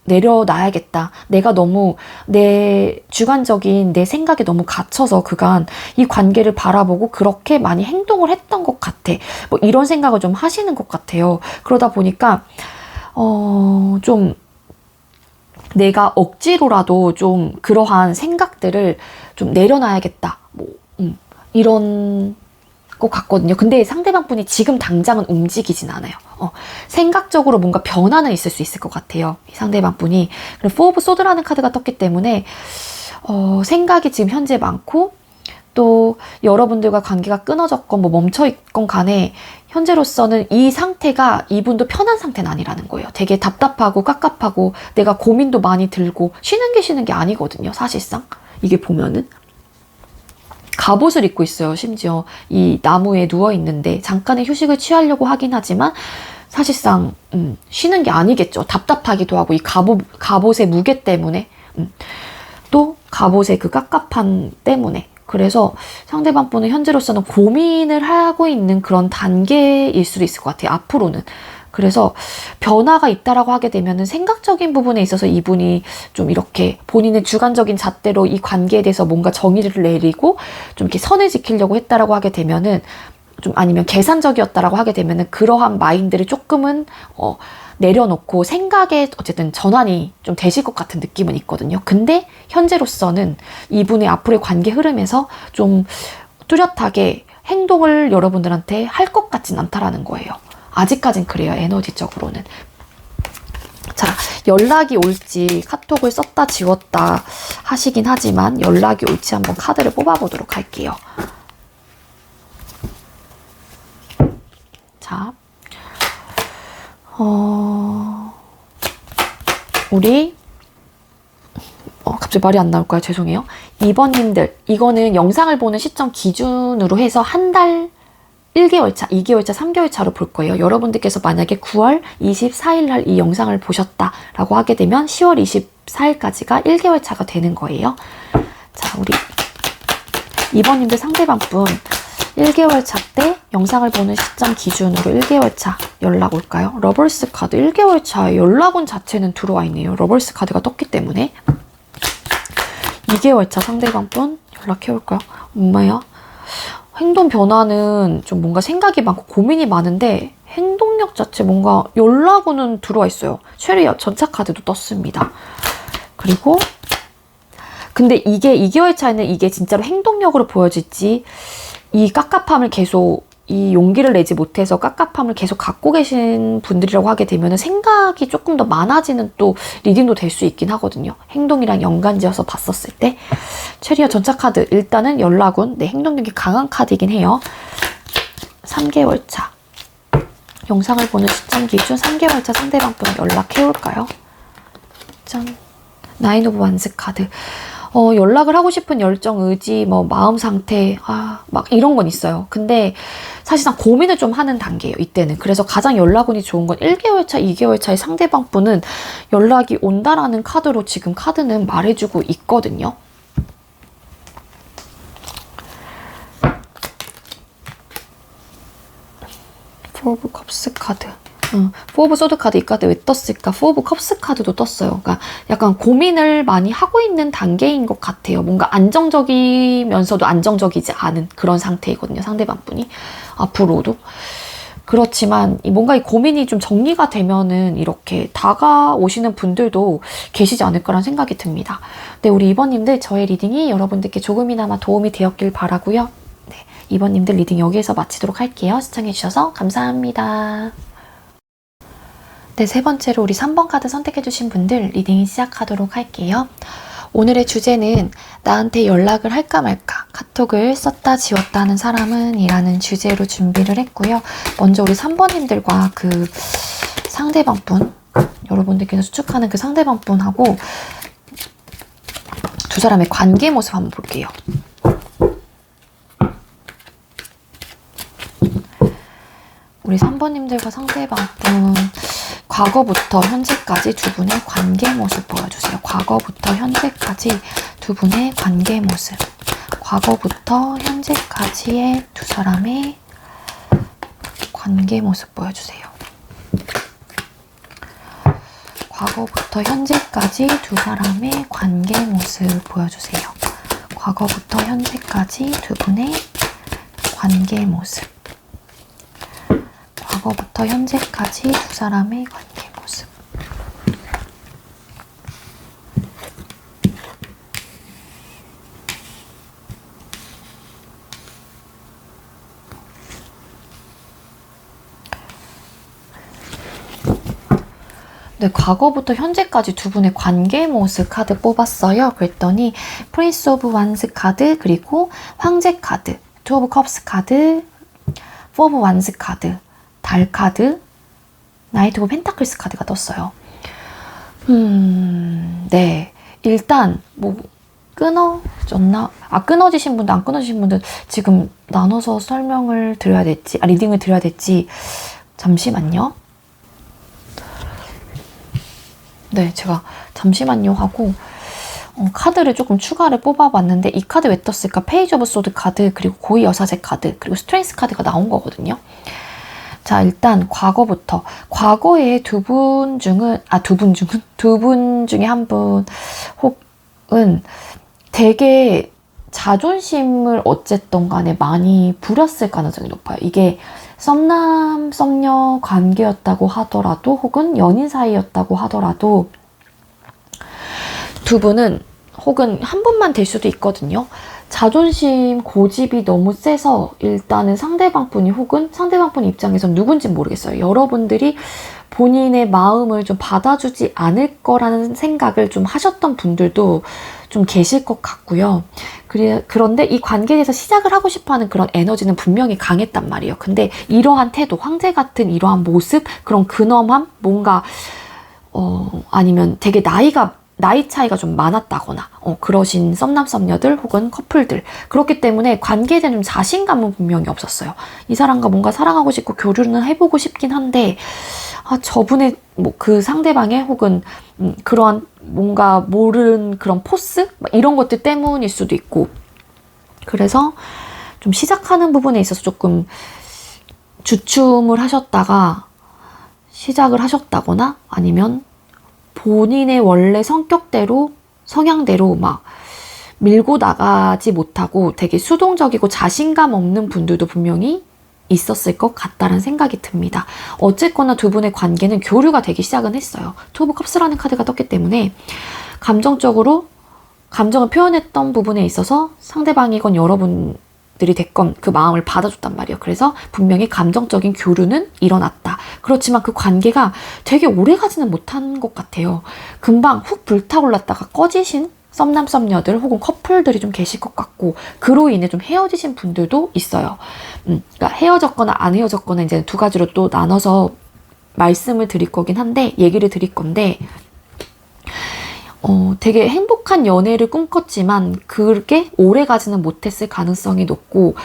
내려놔야겠다. 내가 너무 내 주관적인 내 생각에 너무 갇혀서 그간 이 관계를 바라보고 그렇게 많이 행동을 했던 것 같아. 뭐 이런 생각을 좀 하시는 것 같아요. 그러다 보니까 좀 내가 억지로라도 좀 그러한 생각들을 좀 내려놔야겠다. 이런 것 같거든요. 근데 상대방 분이 지금 당장은 움직이진 않아요. 생각적으로 뭔가 변화는 있을 수 있을 것 같아요. 이 상대방 분이. 그리고 4 오브 소드라는 카드가 떴기 때문에 생각이 지금 현재 많고, 또 여러분들과 관계가 끊어졌건 뭐 멈춰있건 간에 현재로서는 이 상태가 이분도 편한 상태는 아니라는 거예요. 되게 답답하고 깝깝하고 내가 고민도 많이 들고 쉬는 게 아니거든요. 사실상 이게 보면은 갑옷을 입고 있어요. 심지어 이 나무에 누워있는데 잠깐의 휴식을 취하려고 하긴 하지만 사실상 쉬는 게 아니겠죠. 답답하기도 하고 이 갑옷의 무게 때문에 또 갑옷의 그 깝깝함 때문에. 그래서 상대방 분은 현재로서는 고민을 하고 있는 그런 단계일 수도 있을 것 같아요. 앞으로는. 그래서 변화가 있다라고 하게 되면은 생각적인 부분에 있어서 이분이 좀 이렇게 본인의 주관적인 잣대로 이 관계에 대해서 뭔가 정의를 내리고 좀 이렇게 선을 지키려고 했다라고 하게 되면은, 좀 아니면 계산적이었다라고 하게 되면은 그러한 마인드를 조금은 내려놓고 생각에 어쨌든 전환이 좀 되실 것 같은 느낌은 있거든요. 근데 현재로서는 이분의 앞으로의 관계 흐름에서 좀 뚜렷하게 행동을 여러분들한테 할 것 같진 않다라는 거예요. 아직까진 그래요. 에너지적으로는. 자, 연락이 올지 카톡을 썼다 지웠다 하시긴 하지만 연락이 올지 한번 카드를 뽑아보도록 할게요. 자, 우리 갑자기 말이 안 나올까요? 죄송해요. 2번님들, 이거는 영상을 보는 시점 기준으로 해서 한 달 1개월차, 2개월차, 3개월차로 볼 거예요. 여러분들께서 만약에 9월 24일 날 이 영상을 보셨다라고 하게 되면 10월 24일까지가 1개월차가 되는 거예요. 자, 우리 2번님들 상대방 분 1개월차 때 영상을 보는 시점 기준으로 1개월차 연락 올까요? 러버스 카드 1개월차에 연락 온 자체는 들어와 있네요. 러버스 카드가 떴기 때문에. 2개월차 상대방 분 연락해 올까요? 엄마야. 행동 변화는 좀 뭔가 생각이 많고 고민이 많은데 행동력 자체 뭔가 연락은 들어와 있어요. 쉐리 전차 카드도 떴습니다. 그리고 근데 이게 2개월 차에는 이게 진짜로 행동력으로 보여질지 이 깝깝함을 계속 이 용기를 내지 못해서 깝깝함을 계속 갖고 계신 분들이라고 하게 되면 생각이 조금 더 많아지는 또 리딩도 될 수 있긴 하거든요. 행동이랑 연관지어서 봤었을 때. 체리어 전차 카드. 일단은 연락운. 네, 행동력이 강한 카드이긴 해요. 3개월 차. 영상을 보는 시점 기준 3개월 차 상대방 분 연락해올까요? 짠. 나인 오브 완스 카드. 연락을 하고 싶은 열정, 의지, 뭐 마음 상태, 막 이런 건 있어요. 근데 사실상 고민을 좀 하는 단계예요, 이때는. 그래서 가장 연락운이 좋은 건 1개월 차, 2개월 차의 상대방 분은 연락이 온다라는 카드로 지금 카드는 말해주고 있거든요. 포 오브 컵스 카드. 포 오브 소드 카드 이 카드 왜 떴을까? 포 오브 컵스 카드도 떴어요. 그러니까 약간 고민을 많이 하고 있는 단계인 것 같아요. 뭔가 안정적이면서도 안정적이지 않은 그런 상태이거든요. 상대방 분이. 앞으로도. 그렇지만 뭔가 이 고민이 좀 정리가 되면은 이렇게 다가오시는 분들도 계시지 않을까라는 생각이 듭니다. 네, 우리 2번님들 저의 리딩이 여러분들께 조금이나마 도움이 되었길 바라고요. 네, 2번님들 리딩 여기에서 마치도록 할게요. 시청해주셔서 감사합니다. 네, 세 번째로 우리 3번 카드 선택해주신 분들 리딩 시작하도록 할게요. 오늘의 주제는 나한테 연락을 할까 말까 카톡을 썼다 지웠다 하는 사람은 이라는 주제로 준비를 했고요. 먼저 우리 3번님들과 그 상대방 분, 여러분들께서 추측하는 그 상대방 분하고 두 사람의 관계 모습 한번 볼게요. 우리 3번님들과 상대방 분 과거부터 현재까지 두 분의 관계 모습 보여주세요. 과거부터 현재까지 두 분의 관계 모습. 과거부터 현재까지의 두 사람의 관계 모습 보여주세요. 과거부터 현재까지 두 사람의 관계 모습 보여주세요. 과거부터 현재까지 두 분의 관계 모습. 과거부터 현재까지 두 사람의 관계 모습. 네, 과거부터 현재까지 두 분의 관계 모습 카드 뽑았어요. 그랬더니 프린스 오브 완스 카드, 그리고 황제 카드, 투 오브 컵스 카드, 포 오브 완스 카드, 달 카드, 나이트 오브 펜타클스 카드가 떴어요. 네. 일단 뭐 끊어졌나? 끊어지신 분들, 안 끊어지신 분들 지금 나눠서 설명을 드려야 될지, 리딩을 드려야 될지 잠시만요. 네, 제가 잠시만요 하고 카드를 조금 추가를 뽑아봤는데 이 카드 왜 떴을까? 페이지 오브 소드 카드, 그리고 고위 여사제 카드, 그리고 스트레스 카드가 나온 거거든요. 자, 일단 과거부터. 과거에 두 분 중에 한 분 혹은 되게 자존심을 어쨌든 간에 많이 부렸을 가능성이 높아요. 이게 썸남, 썸녀 관계였다고 하더라도 혹은 연인 사이였다고 하더라도 두 분은 혹은 한 분만 될 수도 있거든요. 자존심, 고집이 너무 세서 일단은 상대방 분이 혹은 상대방 분 입장에서 누군지 모르겠어요. 여러분들이 본인의 마음을 좀 받아주지 않을 거라는 생각을 좀 하셨던 분들도 좀 계실 것 같고요. 그런데 이 관계에 대해서 시작을 하고 싶어하는 그런 에너지는 분명히 강했단 말이에요. 근데 이러한 태도, 황제 같은 이러한 모습, 그런 근엄함, 뭔가 아니면 되게 나이 차이가 좀 많았다거나 그러신 썸남 썸녀들 혹은 커플들, 그렇기 때문에 관계에 대한 좀 자신감은 분명히 없었어요. 이 사람과 뭔가 사랑하고 싶고 교류는 해보고 싶긴 한데 저분의 뭐 그 상대방의 혹은 그러한 뭔가 모르는 그런 포스? 이런 것들 때문일 수도 있고, 그래서 좀 시작하는 부분에 있어서 조금 주춤을 하셨다가 시작을 하셨다거나 아니면 본인의 원래 성향대로 막 밀고 나가지 못하고 되게 수동적이고 자신감 없는 분들도 분명히 있었을 것 같다는 생각이 듭니다. 어쨌거나 두 분의 관계는 교류가 되기 시작은 했어요. 투 오브 컵스라는 카드가 떴기 때문에 감정적으로 감정을 표현했던 부분에 있어서 상대방이건 여러분들이 됐건 그 마음을 받아줬단 말이에요. 그래서 분명히 감정적인 교류는 일어났다. 그렇지만 그 관계가 되게 오래 가지는 못한 것 같아요. 금방 훅 불타올랐다가 꺼지신 썸남 썸녀들 혹은 커플들이 좀 계실 것 같고, 그로 인해 좀 헤어지신 분들도 있어요. 그러니까 헤어졌거나 안 헤어졌거나 이제 두 가지로 또 나눠서 말씀을 드릴 거긴 한데, 얘기를 드릴 건데, 되게 행복한 연애를 꿈꿨지만 그게 오래 가지는 못했을 가능성이 높고,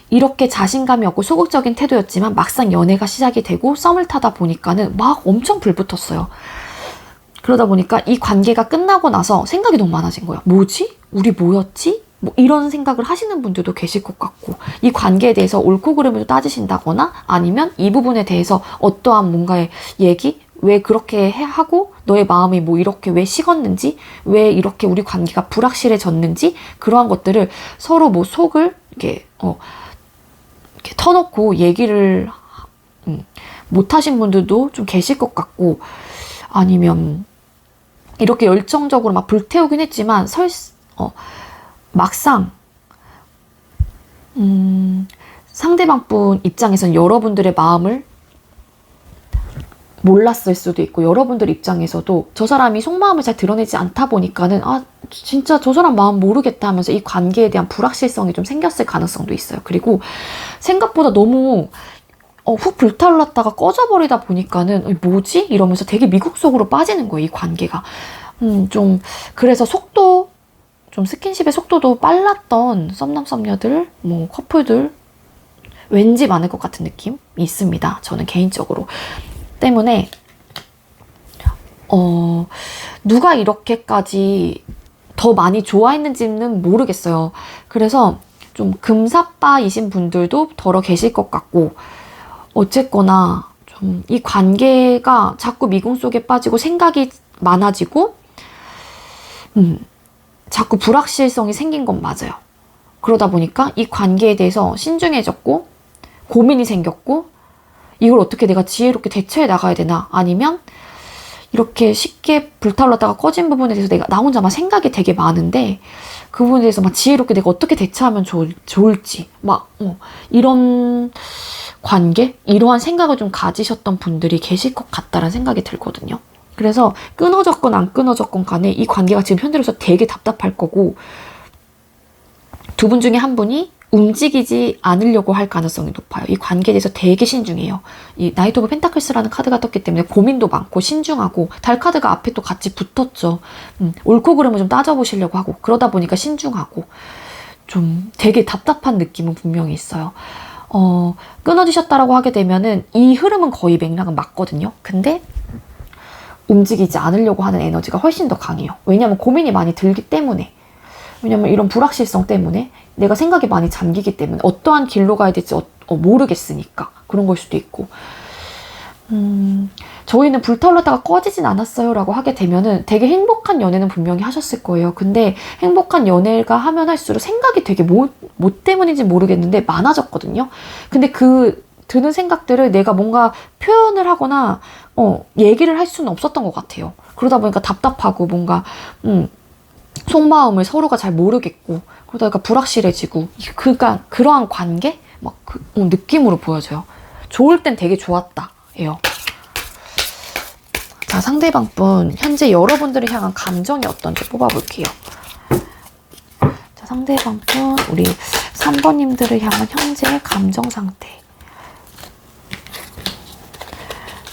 이렇게 자신감이 없고 소극적인 태도였지만 막상 연애가 시작이 되고 썸을 타다 보니까는 막 엄청 불붙었어요. 그러다 보니까 이 관계가 끝나고 나서 생각이 너무 많아진 거예요. 뭐지? 우리 뭐였지? 뭐 이런 생각을 하시는 분들도 계실 것 같고, 이 관계에 대해서 옳고 그름을 따지신다거나 아니면 이 부분에 대해서 어떠한 뭔가의 얘기? 왜 그렇게 하고 너의 마음이 뭐 이렇게 왜 식었는지, 왜 이렇게 우리 관계가 불확실해졌는지, 그러한 것들을 서로 뭐 속을 이렇게 터놓고 얘기를 못 하신 분들도 좀 계실 것 같고, 아니면 이렇게 열정적으로 막 불태우긴 했지만 막상 상대방 분 입장에선 여러분들의 마음을 몰랐을 수도 있고, 여러분들 입장에서도 저 사람이 속마음을 잘 드러내지 않다 보니까는 진짜 저 사람 마음 모르겠다 하면서 이 관계에 대한 불확실성이 좀 생겼을 가능성도 있어요. 그리고 생각보다 너무 훅 불타올랐다가 꺼져버리다 보니까는 뭐지? 이러면서 되게 미국속으로 빠지는 거예요, 이 관계가. 좀 그래서 좀 스킨십의 속도도 빨랐던 썸남 썸녀들, 뭐 커플들 왠지 많을 것 같은 느낌이 있습니다. 저는 개인적으로. 때문에 누가 이렇게까지 더 많이 좋아했는지는 모르겠어요. 그래서 좀 금사빠이신 분들도 더러 계실 것 같고, 어쨌거나 좀 이 관계가 자꾸 미궁 속에 빠지고 생각이 많아지고 자꾸 불확실성이 생긴 건 맞아요. 그러다 보니까 이 관계에 대해서 신중해졌고 고민이 생겼고, 이걸 어떻게 내가 지혜롭게 대처해 나가야 되나, 아니면 이렇게 쉽게 불타올랐다가 꺼진 부분에 대해서 나 혼자 생각이 되게 많은데 그 부분에 대해서 지혜롭게 내가 어떻게 대처하면 좋을지 이런 관계? 이러한 생각을 좀 가지셨던 분들이 계실 것 같다라는 생각이 들거든요. 그래서 끊어졌건 안 끊어졌건 간에 이 관계가 지금 현재로서 되게 답답할 거고, 두 분 중에 한 분이 움직이지 않으려고 할 가능성이 높아요. 이 관계에 대해서 되게 신중해요. 이 나이트 오브 펜타클스라는 카드가 떴기 때문에 고민도 많고 신중하고, 달 카드가 앞에 또 같이 붙었죠. 옳고 그름을 좀 따져보시려고 하고, 그러다 보니까 신중하고 좀 되게 답답한 느낌은 분명히 있어요. 끊어지셨다라고 하게 되면은 이 흐름은 거의 맥락은 맞거든요. 근데 움직이지 않으려고 하는 에너지가 훨씬 더 강해요. 왜냐면 고민이 많이 들기 때문에, 왜냐면 이런 불확실성 때문에, 내가 생각이 많이 잠기기 때문에, 어떠한 길로 가야 될지 모르겠으니까 그런 걸 수도 있고, 저희는 불타올랐다가 꺼지진 않았어요 라고 하게 되면은 되게 행복한 연애는 분명히 하셨을 거예요. 근데 행복한 연애가 하면 할수록 생각이 되게 뭐 때문인지 모르겠는데 많아졌거든요. 근데 그 드는 생각들을 내가 뭔가 표현을 하거나 얘기를 할 수는 없었던 것 같아요. 그러다 보니까 답답하고 뭔가 속마음을 서로가 잘 모르겠고, 그러다 보니까 불확실해지고, 그러니까 그러한 관계? 느낌으로 보여져요. 좋을 땐 되게 좋았다 예요. 자, 상대방 분 현재 여러분들을 향한 감정이 어떤지 뽑아볼게요. 자, 상대방 분 우리 3번님들을 향한 현재 감정 상태.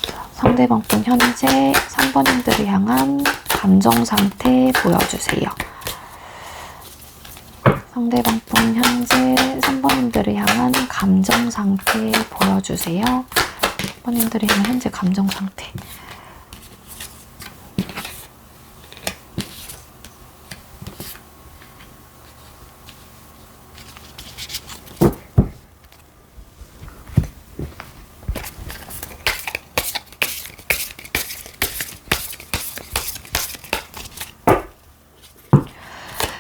자, 상대방 분 현재 3번님들을 향한 감정 상태 보여주세요. 상대방 분 현재 3번님들을 향한 감정 상태 보여주세요. 3번님들을 향한 현재 감정 상태.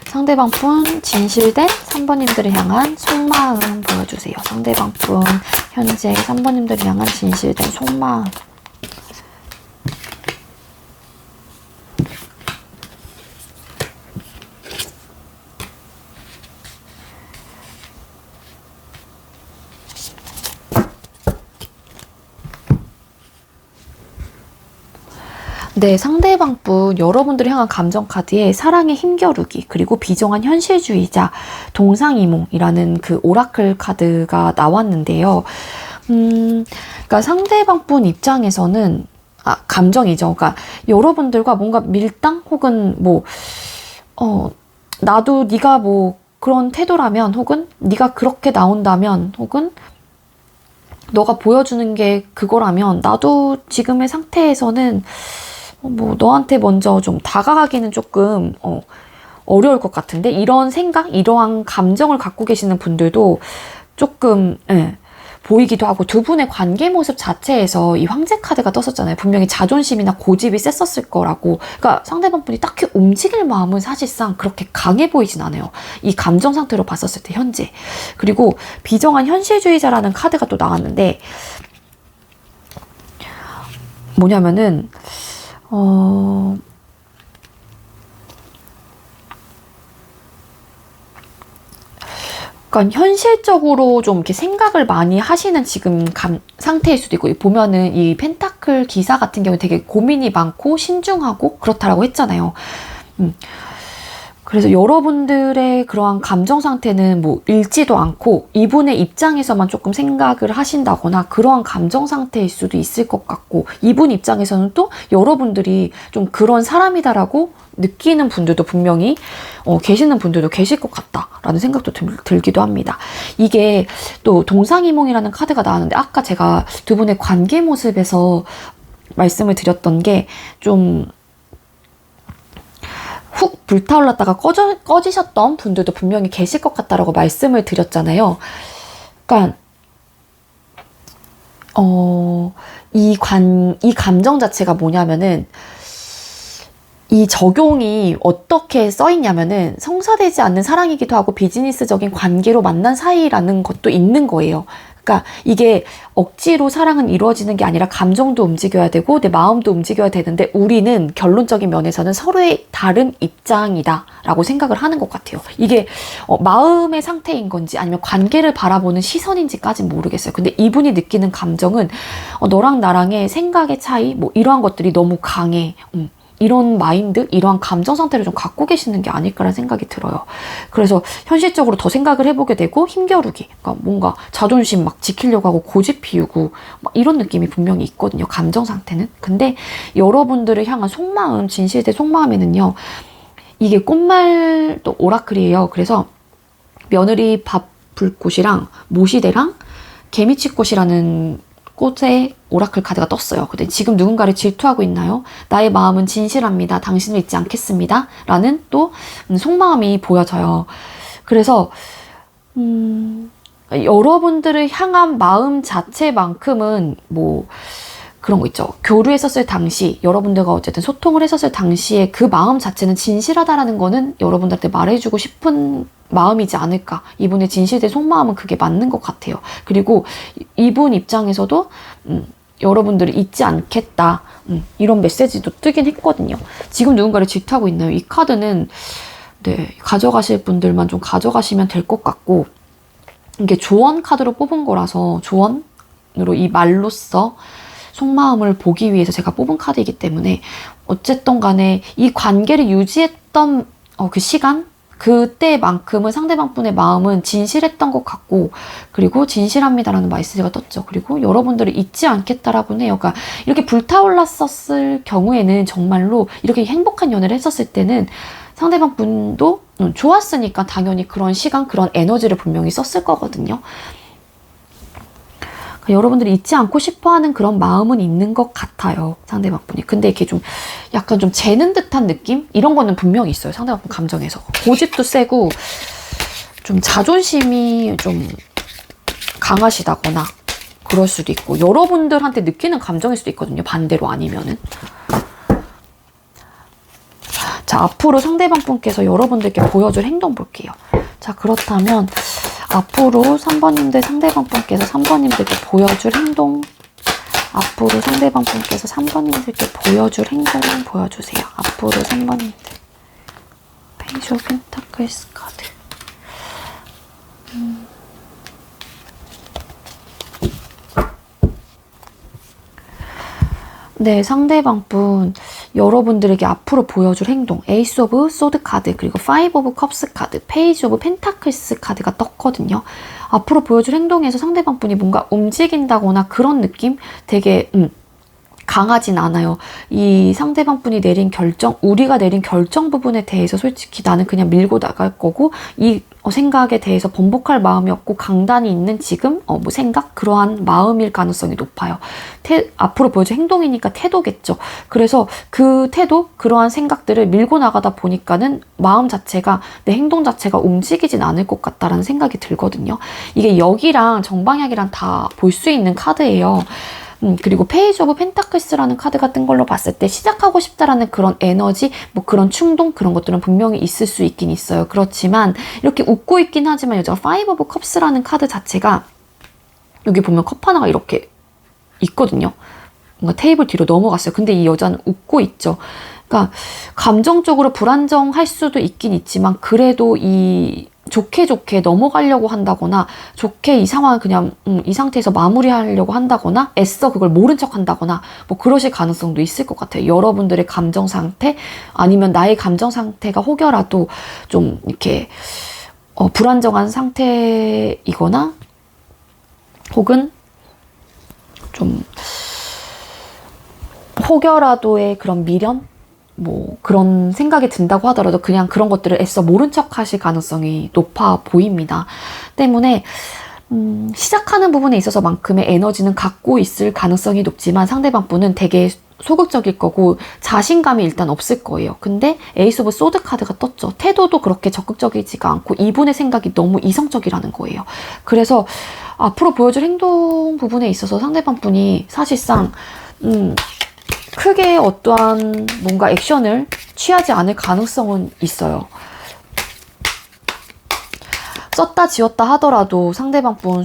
상대방 분 진실된 3번님들을 향한 속마음 보여주세요. 상대방 분 현재 3번님들을 향한 진실된 속마음. 네, 상대방분 여러분들을 향한 감정 카드에 사랑의 힘겨루기, 그리고 비정한 현실주의자, 동상이몽이라는 그 오라클 카드가 나왔는데요. 그러니까 상대방분 입장에서는 감정이죠. 그러니까 여러분들과 뭔가 밀당 혹은 뭐 나도 네가 뭐 그런 태도라면, 혹은 네가 그렇게 나온다면, 혹은 너가 보여주는 게 그거라면 나도 지금의 상태에서는 뭐 너한테 먼저 좀 다가가기는 조금 어려울 것 같은데, 이런 생각, 이러한 감정을 갖고 계시는 분들도 조금 보이기도 하고, 두 분의 관계 모습 자체에서 이 황제 카드가 떴었잖아요. 분명히 자존심이나 고집이 셌었을 거라고. 그러니까 상대방 분이 딱히 움직일 마음은 사실상 그렇게 강해 보이진 않아요. 이 감정 상태로 봤었을 때 현재. 그리고 비정한 현실주의자라는 카드가 또 나왔는데, 뭐냐면은 그러니까 현실적으로 좀 이렇게 생각을 많이 하시는 지금 상태일 수도 있고, 보면은 이 펜타클 기사 같은 경우에 되게 고민이 많고 신중하고 그렇다라고 했잖아요. 그래서 여러분들의 그러한 감정 상태는 뭐 읽지도 않고 이분의 입장에서만 조금 생각을 하신다거나 그러한 감정 상태일 수도 있을 것 같고, 이분 입장에서는 또 여러분들이 좀 그런 사람이다라고 느끼는 분들도 분명히 계시는 분들도 계실 것 같다라는 생각도 들기도 합니다. 이게 또 동상이몽이라는 카드가 나왔는데, 아까 제가 두 분의 관계 모습에서 말씀을 드렸던 게 좀 훅 불타올랐다가 꺼지셨던 분들도 분명히 계실 것 같다라고 말씀을 드렸잖아요. 그러니까 이 감정 자체가 뭐냐면은, 이 적용이 어떻게 써있냐면은 성사되지 않는 사랑이기도 하고 비즈니스적인 관계로 만난 사이라는 것도 있는 거예요. 그러니까 이게 억지로 사랑은 이루어지는 게 아니라 감정도 움직여야 되고 내 마음도 움직여야 되는데, 우리는 결론적인 면에서는 서로의 다른 입장이다 라고 생각을 하는 것 같아요. 이게 마음의 상태인 건지 아니면 관계를 바라보는 시선인지까진 모르겠어요. 근데 이분이 느끼는 감정은 너랑 나랑의 생각의 차이, 뭐 이러한 것들이 너무 강해. 이런 마인드, 이러한 감정 상태를 좀 갖고 계시는 게 아닐까라는 생각이 들어요. 그래서 현실적으로 더 생각을 해보게 되고, 힘겨루기, 그러니까 뭔가 자존심 막 지키려고 하고 고집 피우고 막 이런 느낌이 분명히 있거든요, 감정 상태는. 근데 여러분들을 향한 속마음, 진실된 속마음에는요, 이게 꽃말도 오라클이에요. 그래서 며느리 밥 불꽃이랑 모시대랑 개미치꽃이라는 꽃의 오라클 카드가 떴어요. 근데 지금 누군가를 질투하고 있나요? 나의 마음은 진실합니다. 당신을 잊지 않겠습니다. 라는 또 속마음이 보여져요. 그래서 여러분들을 향한 마음 자체만큼은 뭐 그런 거 있죠. 교류했었을 당시, 여러분들과 어쨌든 소통을 했었을 당시에 그 마음 자체는 진실하다라는 거는 여러분들한테 말해주고 싶은 마음이지 않을까. 이분의 진실된 속마음은 그게 맞는 것 같아요. 그리고 이분 입장에서도 여러분들을 잊지 않겠다, 이런 메시지도 뜨긴 했거든요. 지금 누군가를 질투하고 있나요? 이 카드는 가져가실 분들만 좀 가져가시면 될 것 같고, 이게 조언 카드로 뽑은 거라서 조언으로 이 말로써 속마음을 보기 위해서 제가 뽑은 카드이기 때문에, 어쨌든 간에 이 관계를 유지했던 그 시간, 그때만큼은 상대방 분의 마음은 진실했던 것 같고, 그리고 진실합니다라는 메시지가 떴죠. 그리고 여러분들을 잊지 않겠다라고 해요. 그러니까 이렇게 불타올랐었을 경우에는, 정말로 이렇게 행복한 연애를 했었을 때는 상대방 분도 좋았으니까 당연히 그런 시간, 그런 에너지를 분명히 썼을 거거든요. 그러니까 여러분들이 잊지 않고 싶어하는 그런 마음은 있는 것 같아요, 상대방 분이. 근데 이렇게 좀 약간 좀 재는 듯한 느낌? 이런 거는 분명히 있어요, 상대방 분 감정에서. 고집도 세고 좀 자존심이 좀 강하시다거나 그럴 수도 있고, 여러분들한테 느끼는 감정일 수도 있거든요, 반대로 아니면은. 자, 앞으로 상대방 분께서 여러분들께 보여줄 행동 볼게요. 자, 그렇다면 앞으로 3번님들 상대방 분께서 3번님들께 보여줄 행동, 앞으로 상대방 분께서 3번님들께 보여줄 행동 보여주세요. 앞으로 3번님들. 페이지 오브 펜타클스 카드. 네, 상대방 분 여러분들에게 앞으로 보여줄 행동, 에이스 오브 소드 카드, 그리고 파이브 오브 컵스 카드, 페이지 오브 펜타클스 카드가 떴거든요. 앞으로 보여줄 행동에서 상대방 분이 뭔가 움직인다거나 그런 느낌? 되게 강하진 않아요. 이 상대방 분이 내린 결정, 우리가 내린 결정 부분에 대해서 솔직히 나는 그냥 밀고 나갈 거고, 이 생각에 대해서 번복할 마음이 없고 강단이 있는 지금 뭐 생각? 그러한 마음일 가능성이 높아요. 앞으로 보여줄 행동이니까 태도겠죠. 그래서 그 태도, 그러한 생각들을 밀고 나가다 보니까는 마음 자체가, 내 행동 자체가 움직이진 않을 것 같다라는 생각이 들거든요. 이게 역이랑 정방향이랑 다 볼 수 있는 카드예요. 그리고 페이지 오브 펜타클스라는 카드가 뜬 걸로 봤을 때 시작하고 싶다라는 그런 에너지, 뭐 그런 충동, 그런 것들은 분명히 있을 수 있긴 있어요. 그렇지만 이렇게 웃고 있긴 하지만 여자가 파이브 오브 컵스라는 카드 자체가 여기 보면 컵 하나가 이렇게 있거든요. 뭔가 테이블 뒤로 넘어갔어요. 근데 이 여자는 웃고 있죠. 그러니까 감정적으로 불안정할 수도 있긴 있지만 그래도 좋게 넘어가려고 한다거나 좋게 이 상황을 그냥 이 상태에서 마무리하려고 한다거나 애써 그걸 모른 척 한다거나 뭐 그러실 가능성도 있을 것 같아요. 여러분들의 감정 상태 아니면 나의 감정 상태가 혹여라도 좀 이렇게 불안정한 상태이거나 혹은 좀 혹여라도의 그런 미련? 뭐 그런 생각이 든다고 하더라도 그냥 그런 것들을 애써 모른 척 하실 가능성이 높아 보입니다. 때문에 시작하는 부분에 있어서만큼의 에너지는 갖고 있을 가능성이 높지만 상대방 분은 되게 소극적일 거고 자신감이 일단 없을 거예요. 근데 에이스 오브 소드 카드가 떴죠. 태도도 그렇게 적극적이지가 않고 이분의 생각이 너무 이성적이라는 거예요. 그래서 앞으로 보여줄 행동 부분에 있어서 상대방 분이 사실상 크게 어떠한 뭔가 액션을 취하지 않을 가능성은 있어요. 썼다 지웠다 하더라도 상대방 분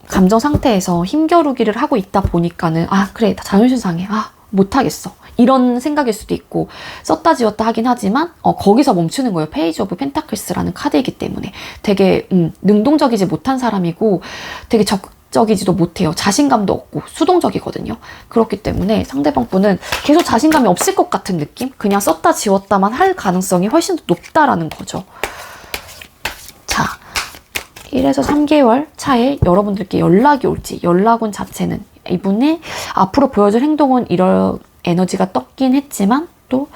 감정 상태에서 힘겨루기를 하고 있다 보니까는 그래, 자존심 상해. 못하겠어. 이런 생각일 수도 있고 썼다 지웠다 하긴 하지만 거기서 멈추는 거예요. 페이지 오브 펜타클스라는 카드이기 때문에 되게 능동적이지 못한 사람이고 되게 적이지도 못해요. 자신감도 없고 수동적이거든요. 그렇기 때문에 상대방 분은 계속 자신감이 없을 것 같은 느낌? 그냥 썼다 지웠다만 할 가능성이 훨씬 더 높다라는 거죠. 자, 1에서 3개월 차에 여러분들께 연락이 올지, 연락 온 자체는 이분의 앞으로 보여줄 행동은 이런 에너지가 떴긴 했지만 또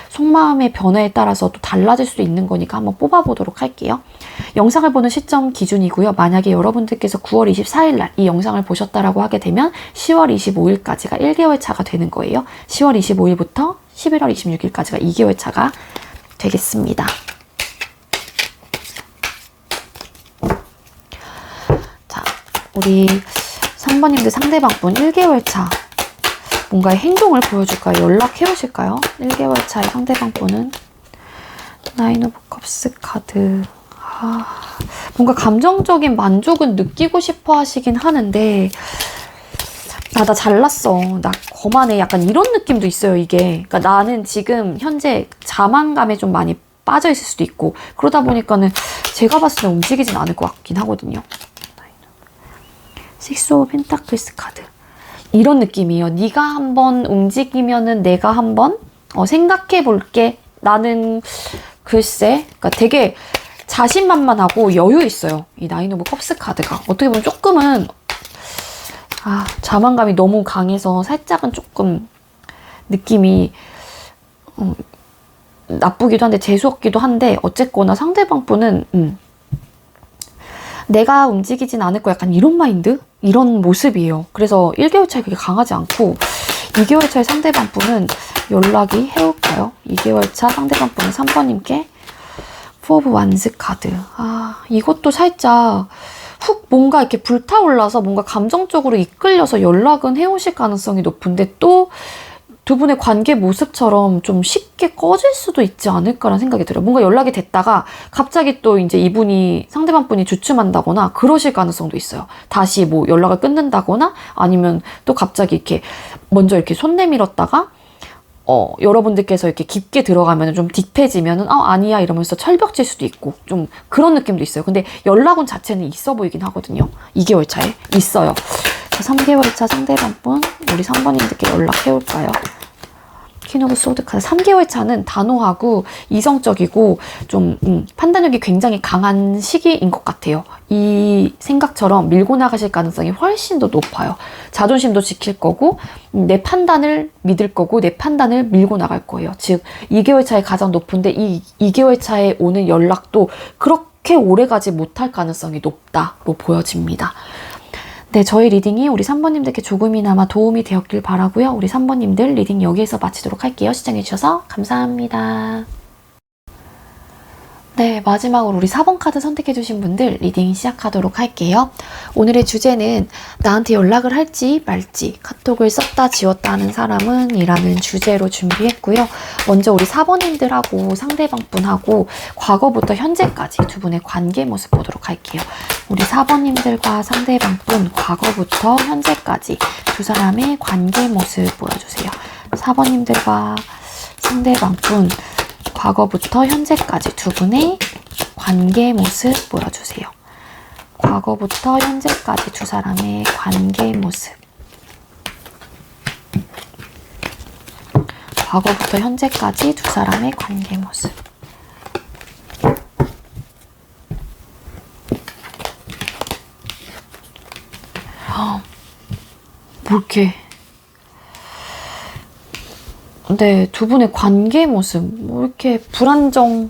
속마음의 변화에 따라서 또 달라질 수도 있는 거니까 한번 뽑아보도록 할게요. 영상을 보는 시점 기준이고요. 만약에 여러분들께서 9월 24일 날 이 영상을 보셨다라고 하게 되면 10월 25일까지가 1개월 차가 되는 거예요. 10월 25일부터 11월 26일까지가 2개월 차가 되겠습니다. 자, 우리 3번님들 상대방 분 1개월 차 뭔가의 행동을 보여줄까요? 연락해 오실까요? 1개월 차의 상대방 분은 나인 오브 컵스 카드. 뭔가 감정적인 만족은 느끼고 싶어 하시긴 하는데 나 잘났어. 나 거만해. 약간 이런 느낌도 있어요, 이게. 그러니까 나는 지금 현재 자만감에 좀 많이 빠져 있을 수도 있고 그러다 보니까는 제가 봤을 때 움직이진 않을 것 같긴 하거든요. 식스 오브 펜타클스 카드. 이런 느낌이에요. 네가 한번 움직이면은 내가 한번 생각해 볼게. 나는 글쎄, 그러니까 되게 자신만만하고 여유 있어요. 이 나인 오브 컵스 카드가 어떻게 보면 조금은 자만감이 너무 강해서 살짝은 조금 느낌이 나쁘기도 한데 재수없기도 한데 어쨌거나 상대방 분은 내가 움직이진 않을 거 약간 이런 마인드? 이런 모습이에요. 그래서 1개월 차에 그게 강하지 않고 2개월 차에 상대방 분은 연락이 해올까요? 2개월 차 상대방 분은 3번님께 4 오브 완즈 카드. 이것도 살짝 훅 뭔가 이렇게 불타올라서 뭔가 감정적으로 이끌려서 연락은 해오실 가능성이 높은데 또 두 분의 관계 모습처럼 좀 쉽게 꺼질 수도 있지 않을까라는 생각이 들어요. 뭔가 연락이 됐다가 갑자기 또 이제 상대방 분이 주춤한다거나 그러실 가능성도 있어요. 다시 뭐 연락을 끊는다거나 아니면 또 갑자기 이렇게 먼저 이렇게 손 내밀었다가 여러분들께서 이렇게 깊게 들어가면 좀 딥해지면은 아니야 이러면서 철벽질 수도 있고 좀 그런 느낌도 있어요. 근데 연락은 자체는 있어 보이긴 하거든요. 2개월 차에 있어요. 3개월 차 상대방 분 우리 3번님들께 연락해올까요? 퀸 오브 소드 카드. 3개월 차는 단호하고 이성적이고 좀 판단력이 굉장히 강한 시기인 것 같아요. 이 생각처럼 밀고 나가실 가능성이 훨씬 더 높아요. 자존심도 지킬 거고 내 판단을 믿을 거고 내 판단을 밀고 나갈 거예요. 즉 2개월 차에 가장 높은데 이 2개월 차에 오는 연락도 그렇게 오래 가지 못할 가능성이 높다로 보여집니다. 네, 저희 리딩이 우리 3번님들께 조금이나마 도움이 되었길 바라고요. 우리 3번님들 리딩 여기에서 마치도록 할게요. 시청해주셔서 감사합니다. 네, 마지막으로 우리 4번 카드 선택해주신 분들 리딩 시작하도록 할게요. 오늘의 주제는 나한테 연락을 할지 말지 카톡을 썼다 지웠다 하는 사람은 이라는 주제로 준비했고요. 먼저 우리 4번님들하고 상대방분하고 과거부터 현재까지 두 분의 관계 모습 보도록 할게요. 우리 4번님들과 상대방분 과거부터 현재까지 두 사람의 관계 모습 보여주세요. 4번님들과 상대방분 과거부터 현재까지 두 분의 관계 모습 보여주세요. 과거부터 현재까지 두 사람의 관계 모습. 과거부터 현재까지 두 사람의 관계 모습. 뭐 이렇게. 네, 두 분의 관계 모습 뭐 이렇게 불안정하셨죠?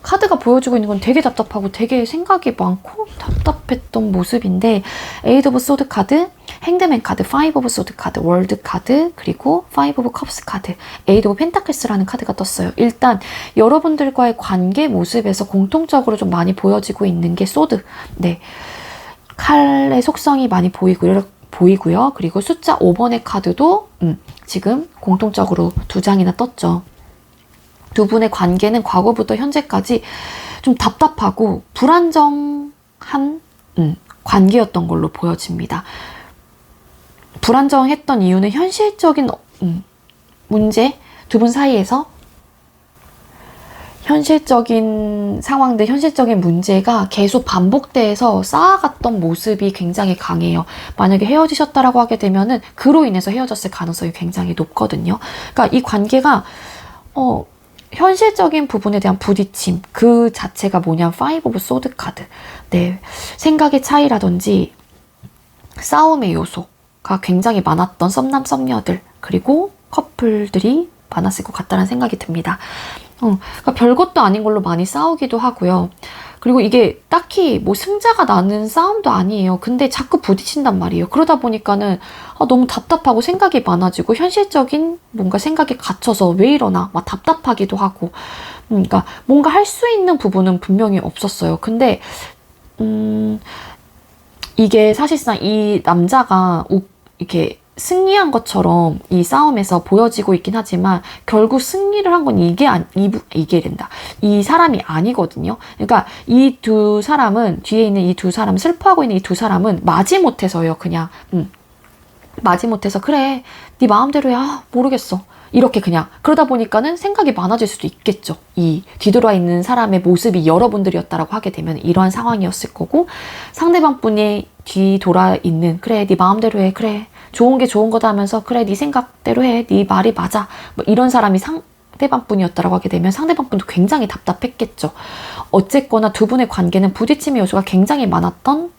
카드가 보여주고 있는 건 되게 답답하고 되게 생각이 많고 답답했던 모습인데 에이드 오브 소드 카드, 행드맨 카드, 파이브 오브 소드 카드, 월드 카드, 그리고 파이브 오브 컵스 카드, 에이드 오브 펜타클스라는 카드가 떴어요. 일단 여러분들과의 관계 모습에서 공통적으로 좀 많이 보여지고 있는 게 소드. 네, 칼의 속성이 많이 보이고요. 그리고 숫자 5번의 카드도 지금 공통적으로 두 장이나 떴죠. 두 분의 관계는 과거부터 현재까지 좀 답답하고 불안정한 관계였던 걸로 보여집니다. 불안정했던 이유는 현실적인 문제, 두 분 사이에서 현실적인 상황들, 현실적인 문제가 계속 반복돼서 쌓아갔던 모습이 굉장히 강해요. 만약에 헤어지셨다라고 하게 되면은 그로 인해서 헤어졌을 가능성이 굉장히 높거든요. 그러니까 이 관계가 현실적인 부분에 대한 부딪힘 그 자체가 뭐냐면 파이브 오브 소드 카드. 네, 생각의 차이라든지 싸움의 요소가 굉장히 많았던 썸남 썸녀들 그리고 커플들이 많았을 것 같다는 생각이 듭니다. 그러니까 별것도 아닌 걸로 많이 싸우기도 하고요. 그리고 이게 딱히 뭐 승자가 나는 싸움도 아니에요. 근데 자꾸 부딪힌단 말이에요. 그러다 보니까는 너무 답답하고 생각이 많아지고 현실적인 뭔가 생각에 갇혀서 왜 이러나 막 답답하기도 하고 그러니까 뭔가 할 수 있는 부분은 분명히 없었어요. 근데 이게 사실상 이 남자가 이렇게 승리한 것처럼 이 싸움에서 보여지고 있긴 하지만 결국 승리를 한 건 이게 된다. 이 사람이 아니거든요. 그러니까 이 두 사람은 뒤에 있는 이 두 사람 슬퍼하고 있는 이 두 사람은 마지못해서요. 그냥 마지못해서 그래 네 마음대로 해. 모르겠어. 이렇게 그냥 그러다 보니까는 생각이 많아질 수도 있겠죠. 이 뒤돌아 있는 사람의 모습이 여러분들이었다라고 하게 되면 이러한 상황이었을 거고 상대방 분이 뒤돌아 있는 그래 네 마음대로 해. 그래 좋은 게 좋은 거다 하면서 그래 네 생각대로 해. 네 말이 맞아. 뭐 이런 사람이 상대방 분이었다라고 하게 되면 상대방 분도 굉장히 답답했겠죠. 어쨌거나 두 분의 관계는 부딪힘의 요소가 굉장히 많았던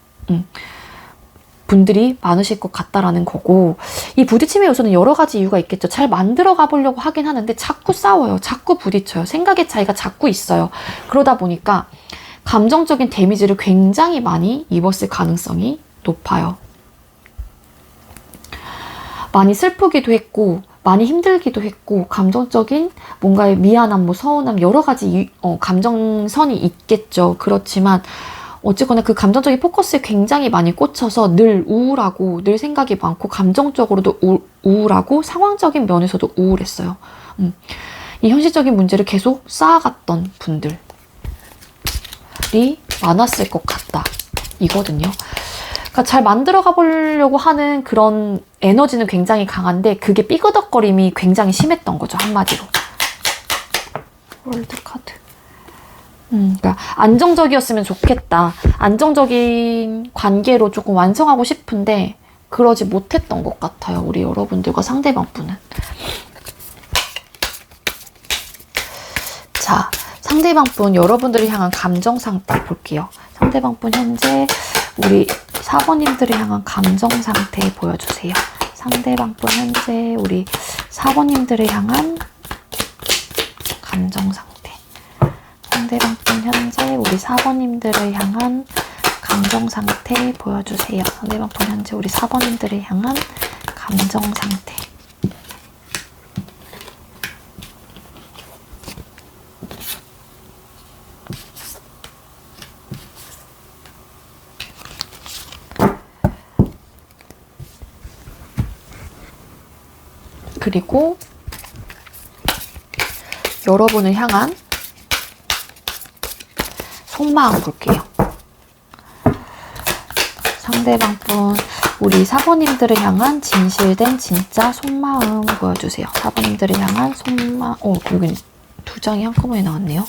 분들이 많으실 것 같다라는 거고 이 부딪힘의 요소는 여러 가지 이유가 있겠죠. 잘 만들어 가보려고 하긴 하는데 자꾸 싸워요. 자꾸 부딪혀요. 생각의 차이가 자꾸 있어요. 그러다 보니까 감정적인 데미지를 굉장히 많이 입었을 가능성이 높아요. 많이 슬프기도 했고 많이 힘들기도 했고 감정적인 뭔가의 미안함, 뭐 서운함 여러 가지 감정선이 있겠죠. 그렇지만 어쨌거나 그 감정적인 포커스에 굉장히 많이 꽂혀서 늘 우울하고 늘 생각이 많고 감정적으로도 우울하고 상황적인 면에서도 우울했어요. 이 현실적인 문제를 계속 쌓아갔던 분들이 많았을 것 같다 이거든요. 그러니까 잘 만들어 가보려고 하는 그런 에너지는 굉장히 강한데 그게 삐그덕거림이 굉장히 심했던 거죠. 한마디로. 월드 카드. 그러니까 안정적이었으면 좋겠다. 안정적인 관계로 조금 완성하고 싶은데 그러지 못했던 것 같아요. 우리 여러분들과 상대방 분은. 자, 상대방 분, 여러분들을 향한 감정 상태 볼게요. 상대방 분 현재 우리 4번님들을 향한 감정 상태 보여주세요. 상대방 분 현재 우리 4번님들을 향한 감정 상태. 상대방 분 현재 우리 4번님들을 향한 감정 상태 보여주세요. 상대방 분 현재 우리 4번님들을 향한 감정 상태. 그리고 여러분을 향한 속마음 볼게요. 상대방 분, 우리 4번님들을 향한 진실된 진짜 속마음 보여주세요. 4번님들을 향한 속마음, 여기 2장이 한꺼번에 나왔네요.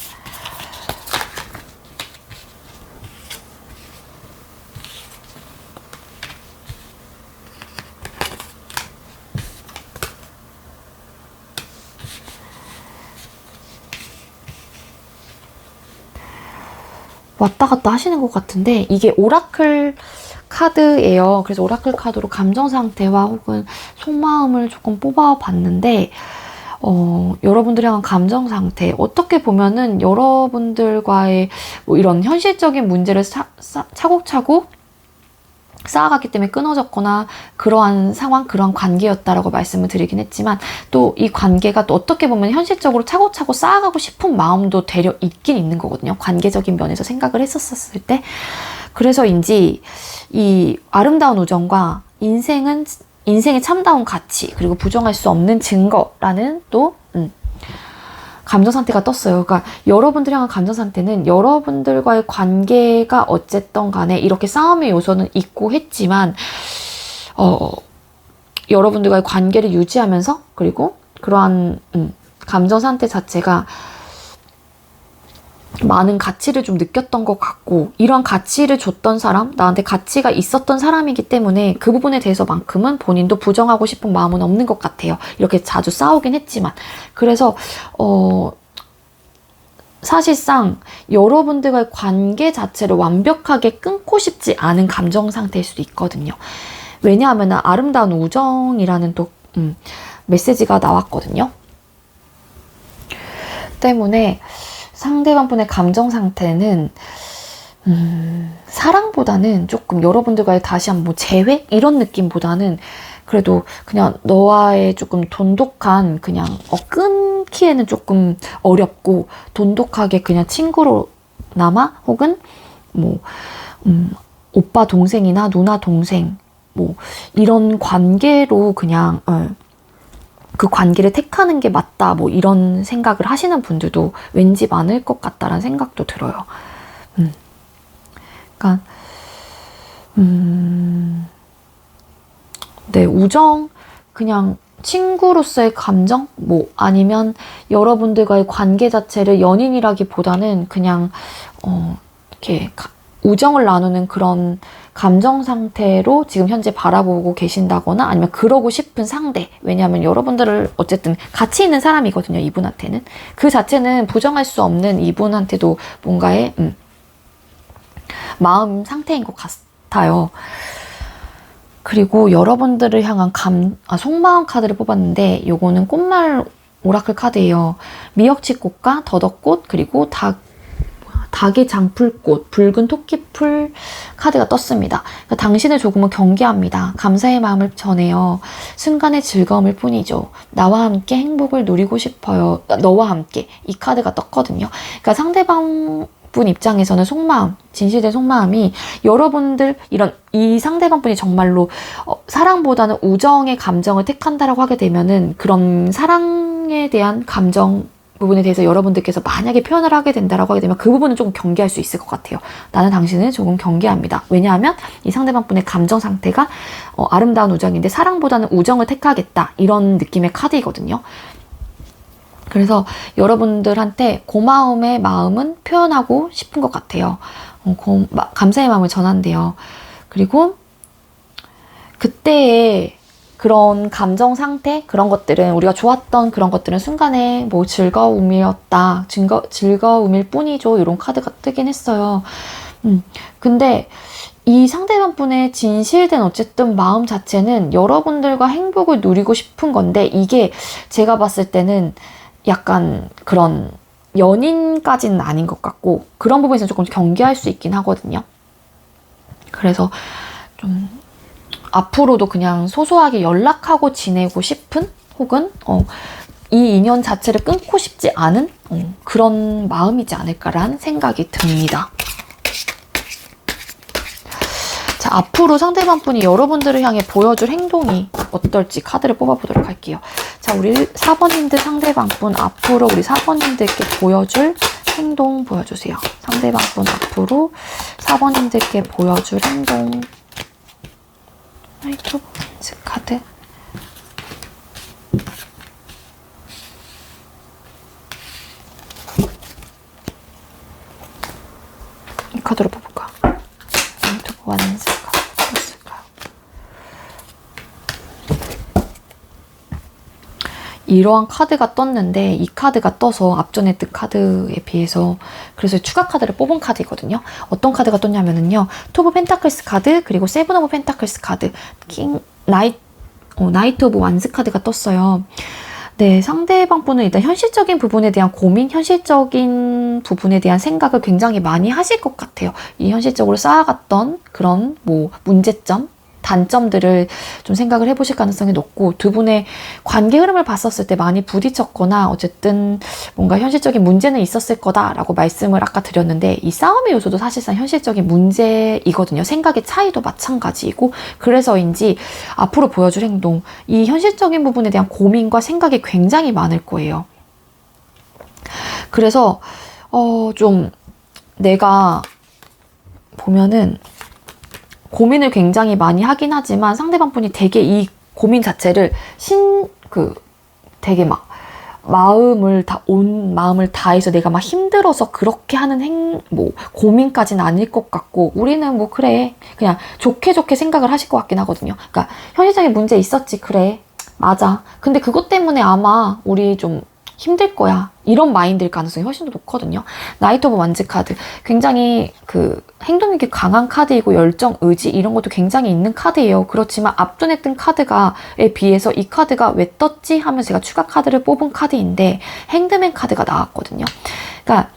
왔다 갔다 하시는 것 같은데 이게 오라클 카드예요. 그래서 오라클 카드로 감정 상태와 혹은 속마음을 조금 뽑아봤는데 여러분들이 향한 감정 상태, 어떻게 보면은 여러분들과의 뭐 이런 현실적인 문제를 차곡차곡 쌓아갔기 때문에 끊어졌거나 그러한 상황, 그러한 관계였다라고 말씀을 드리긴 했지만 또 이 관계가 또 어떻게 보면 현실적으로 차곡차곡 쌓아가고 싶은 마음도 되려 있긴 있는 거거든요. 관계적인 면에서 생각을 했었을 때. 그래서인지 이 아름다운 우정과 인생의 참다운 가치, 그리고 부정할 수 없는 증거라는 또 감정 상태가 떴어요. 그러니까 여러분들이 향한 감정 상태는 여러분들과의 관계가 어쨌든 간에 이렇게 싸움의 요소는 있고 했지만 여러분들과의 관계를 유지하면서 그리고 그러한 감정 상태 자체가 많은 가치를 좀 느꼈던 것 같고 이러한 가치를 줬던 사람, 나한테 가치가 있었던 사람이기 때문에 그 부분에 대해서만큼은 본인도 부정하고 싶은 마음은 없는 것 같아요. 이렇게 자주 싸우긴 했지만. 그래서 사실상 여러분들과의 관계 자체를 완벽하게 끊고 싶지 않은 감정 상태일 수도 있거든요. 왜냐하면 아름다운 우정이라는 또 메시지가 나왔거든요. 때문에 상대방 분의 감정 상태는 사랑보다는 조금 여러분들과의 다시 한번 재회? 이런 느낌보다는 그래도 그냥 너와의 조금 돈독한 그냥 끊기에는 조금 어렵고 돈독하게 그냥 친구로나마 혹은 뭐 오빠 동생이나 누나 동생 뭐 이런 관계로 그냥 그 관계를 택하는 게 맞다 뭐 이런 생각을 하시는 분들도 왠지 많을 것 같다라는 생각도 들어요. 그러니까 네, 우정, 그냥 친구로서의 감정? 뭐, 아니면 여러분들과의 관계 자체를 연인이라기보다는 그냥, 이렇게 우정을 나누는 그런 감정 상태로 지금 현재 바라보고 계신다거나 아니면 그러고 싶은 상대. 왜냐하면 여러분들을 어쨌든 같이 있는 사람이거든요, 이분한테는. 그 자체는 부정할 수 없는 이분한테도 뭔가의, 마음 상태인 것 같아요. 그리고 여러분들을 향한 속마음 카드를 뽑았는데 요거는 꽃말 오라클 카드예요. 미역치꽃과 더덕꽃 그리고 닭의 장풀꽃, 붉은 토끼풀 카드가 떴습니다. 그러니까 당신을 조금은 경계합니다. 감사의 마음을 전해요. 순간의 즐거움일 뿐이죠. 나와 함께 행복을 누리고 싶어요. 너와 함께 이 카드가 떴거든요. 그러니까 상대방 분 입장에서는 속마음, 진실된 속마음이 여러분들 이 상대방 분이 정말로 사랑보다는 우정의 감정을 택한다라고 하게 되면은 그런 사랑에 대한 감정 부분에 대해서 여러분들께서 만약에 표현을 하게 된다라고 하게 되면 그 부분은 조금 경계할 수 있을 것 같아요. 나는 당신을 조금 경계합니다. 왜냐하면 이 상대방 분의 감정 상태가 아름다운 우정인데 사랑보다는 우정을 택하겠다 이런 느낌의 카드이거든요. 그래서 여러분들한테 고마움의 마음은 표현하고 싶은 것 같아요. 감사의 마음을 전한대요. 그리고 그때의 그런 감정 상태, 그런 것들은 우리가 좋았던 그런 것들은 순간에 뭐 즐거움이었다, 즐거움일 뿐이죠. 이런 카드가 뜨긴 했어요. 근데 이 상대방 분의 진실된 어쨌든 마음 자체는 여러분들과 행복을 누리고 싶은 건데, 이게 제가 봤을 때는 약간 그런 연인까지는 아닌 것 같고, 그런 부분에서 조금 경계할 수 있긴 하거든요. 그래서 좀 앞으로도 그냥 소소하게 연락하고 지내고 싶은, 혹은 이 인연 자체를 끊고 싶지 않은 그런 마음이지 않을까라는 생각이 듭니다. 자, 앞으로 상대방 분이 여러분들을 향해 보여줄 행동이 어떨지 카드를 뽑아보도록 할게요. 자, 우리 4번님들 상대방 분 앞으로 우리 4번님들께 보여줄 행동 보여주세요. 상대방 분 앞으로 4번님들께 보여줄 행동. 나이트 오브 펜스 카드. 이 카드로 뽑을까? 나이트 오브 원스 카드 뽑았을까요? 이러한 카드가 떴는데, 이 카드가 떠서 앞전에 뜬 카드에 비해서 그래서 추가 카드를 뽑은 카드이거든요. 어떤 카드가 떴냐면은요, 투 오브 펜타클스 카드, 그리고 세븐 오브 펜타클스 카드, 나이트 오브 완스 카드가 떴어요. 네, 상대방 분은 일단 현실적인 부분에 대한 고민, 현실적인 부분에 대한 생각을 굉장히 많이 하실 것 같아요. 이 현실적으로 쌓아갔던 그런 뭐 문제점, 단점들을 좀 생각을 해보실 가능성이 높고, 두 분의 관계 흐름을 봤었을 때 많이 부딪혔거나 어쨌든 뭔가 현실적인 문제는 있었을 거다라고 말씀을 아까 드렸는데, 이 싸움의 요소도 사실상 현실적인 문제이거든요. 생각의 차이도 마찬가지이고, 그래서인지 앞으로 보여줄 행동, 이 현실적인 부분에 대한 고민과 생각이 굉장히 많을 거예요. 그래서 좀 내가 보면은 고민을 굉장히 많이 하긴 하지만, 상대방 분이 되게 이 고민 자체를 되게 막 온 마음을 다해서 내가 막 힘들어서 그렇게 하는 고민까지는 아닐 것 같고, 우리는 뭐 그래 그냥 좋게 생각을 하실 것 같긴 하거든요. 그러니까 현실적인 문제 있었지, 그래 맞아, 근데 그것 때문에 아마 우리 좀 힘들 거야, 이런 마인드일 가능성이 훨씬 더 높거든요. 나이트 오브 완즈 카드, 굉장히 행동력이 강한 카드이고 열정, 의지 이런 것도 굉장히 있는 카드예요. 그렇지만 앞전에 뜬 카드에 비해서 이 카드가 왜 떴지 하면서 제가 추가 카드를 뽑은 카드인데, 핸드맨 카드가 나왔거든요. 그러니까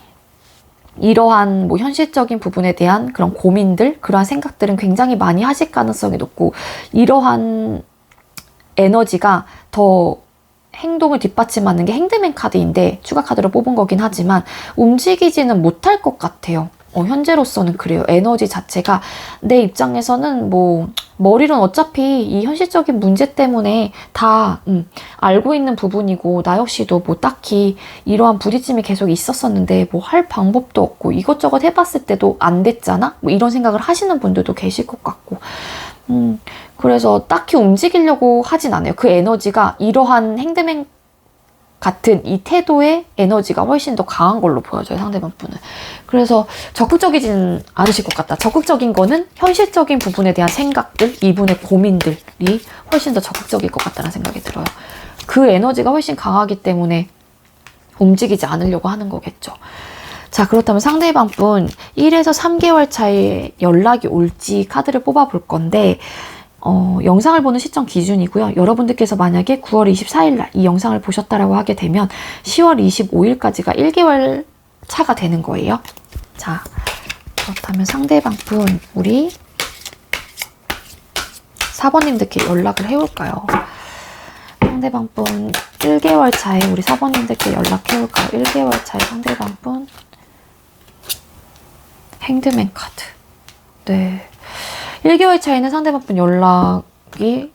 이러한 뭐 현실적인 부분에 대한 그런 고민들, 그러한 생각들은 굉장히 많이 하실 가능성이 높고, 이러한 에너지가 더 행동을 뒷받침하는 게 핸드맨 카드인데 추가 카드로 뽑은 거긴 하지만 움직이지는 못할 것 같아요. 현재로서는 그래요. 에너지 자체가 내 입장에서는 뭐 머리로는 어차피 이 현실적인 문제 때문에 다 알고 있는 부분이고, 나 역시도 뭐 딱히 이러한 부딪힘이 계속 있었었는데 뭐 할 방법도 없고, 이것저것 해봤을 때도 안 됐잖아? 뭐 이런 생각을 하시는 분들도 계실 것 같고, 그래서 딱히 움직이려고 하진 않아요. 그 에너지가 이러한 핸드맨 같은 이 태도의 에너지가 훨씬 더 강한 걸로 보여져요, 상대방 분은. 그래서 적극적이진 않으실 것 같다. 적극적인 거는 현실적인 부분에 대한 생각들, 이분의 고민들이 훨씬 더 적극적일 것 같다는 생각이 들어요. 그 에너지가 훨씬 강하기 때문에 움직이지 않으려고 하는 거겠죠. 자, 그렇다면 상대방 분 1에서 3개월 차에 연락이 올지 카드를 뽑아볼 건데, 영상을 보는 시점 기준이고요. 여러분들께서 만약에 9월 24일 날 이 영상을 보셨다라고 하게 되면 10월 25일까지가 1개월 차가 되는 거예요. 자, 그렇다면 상대방 분 우리 4번님들께 연락을 해올까요? 상대방 분 1개월 차에 우리 4번님들께 연락해올까요? 1개월 차에 상대방 분 핸드맨 카드. 네. 1개월 차에는 상대방 분 연락이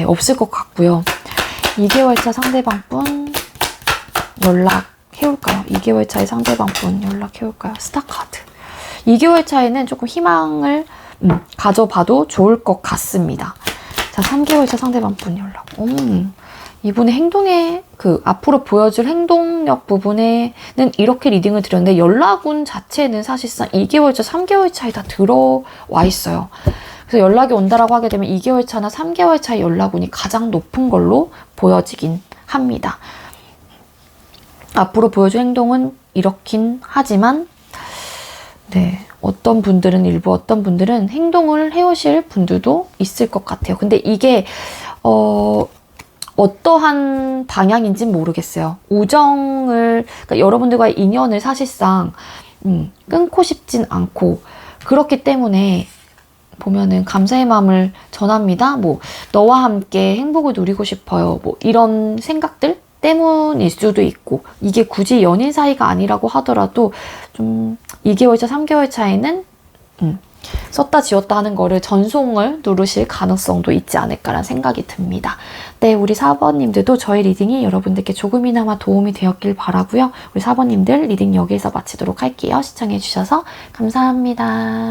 없을 것 같고요. 2개월 차 상대방 분 연락해올까요? 2개월 차에 상대방 분 연락해올까요? 스타 카드. 2개월 차에는 조금 희망을 가져봐도 좋을 것 같습니다. 자, 3개월 차 상대방 분 연락. 이분의 행동에 앞으로 보여줄 행동력 부분에는 이렇게 리딩을 드렸는데, 연락운 자체는 사실상 2개월 차, 3개월 차에 다 들어와 있어요. 그래서 연락이 온다라고 하게 되면 2개월 차나 3개월 차의 연락운이 가장 높은 걸로 보여지긴 합니다. 앞으로 보여줄 행동은 이렇긴 하지만 네, 어떤 분들은 행동을 해오실 분들도 있을 것 같아요. 근데 이게 어떠한 방향인지는 모르겠어요. 그러니까 여러분들과의 인연을 사실상 끊고 싶진 않고, 그렇기 때문에 보면은 감사의 마음을 전합니다. 뭐 너와 함께 행복을 누리고 싶어요. 뭐 이런 생각들 때문일 수도 있고, 이게 굳이 연인 사이가 아니라고 하더라도 좀 2개월 차, 3개월 차에는 썼다 지웠다 하는 거를 전송을 누르실 가능성도 있지 않을까라는 생각이 듭니다. 네, 우리 4번님들도 저희 리딩이 여러분들께 조금이나마 도움이 되었길 바라고요. 우리 4번님들 리딩 여기에서 마치도록 할게요. 시청해주셔서 감사합니다.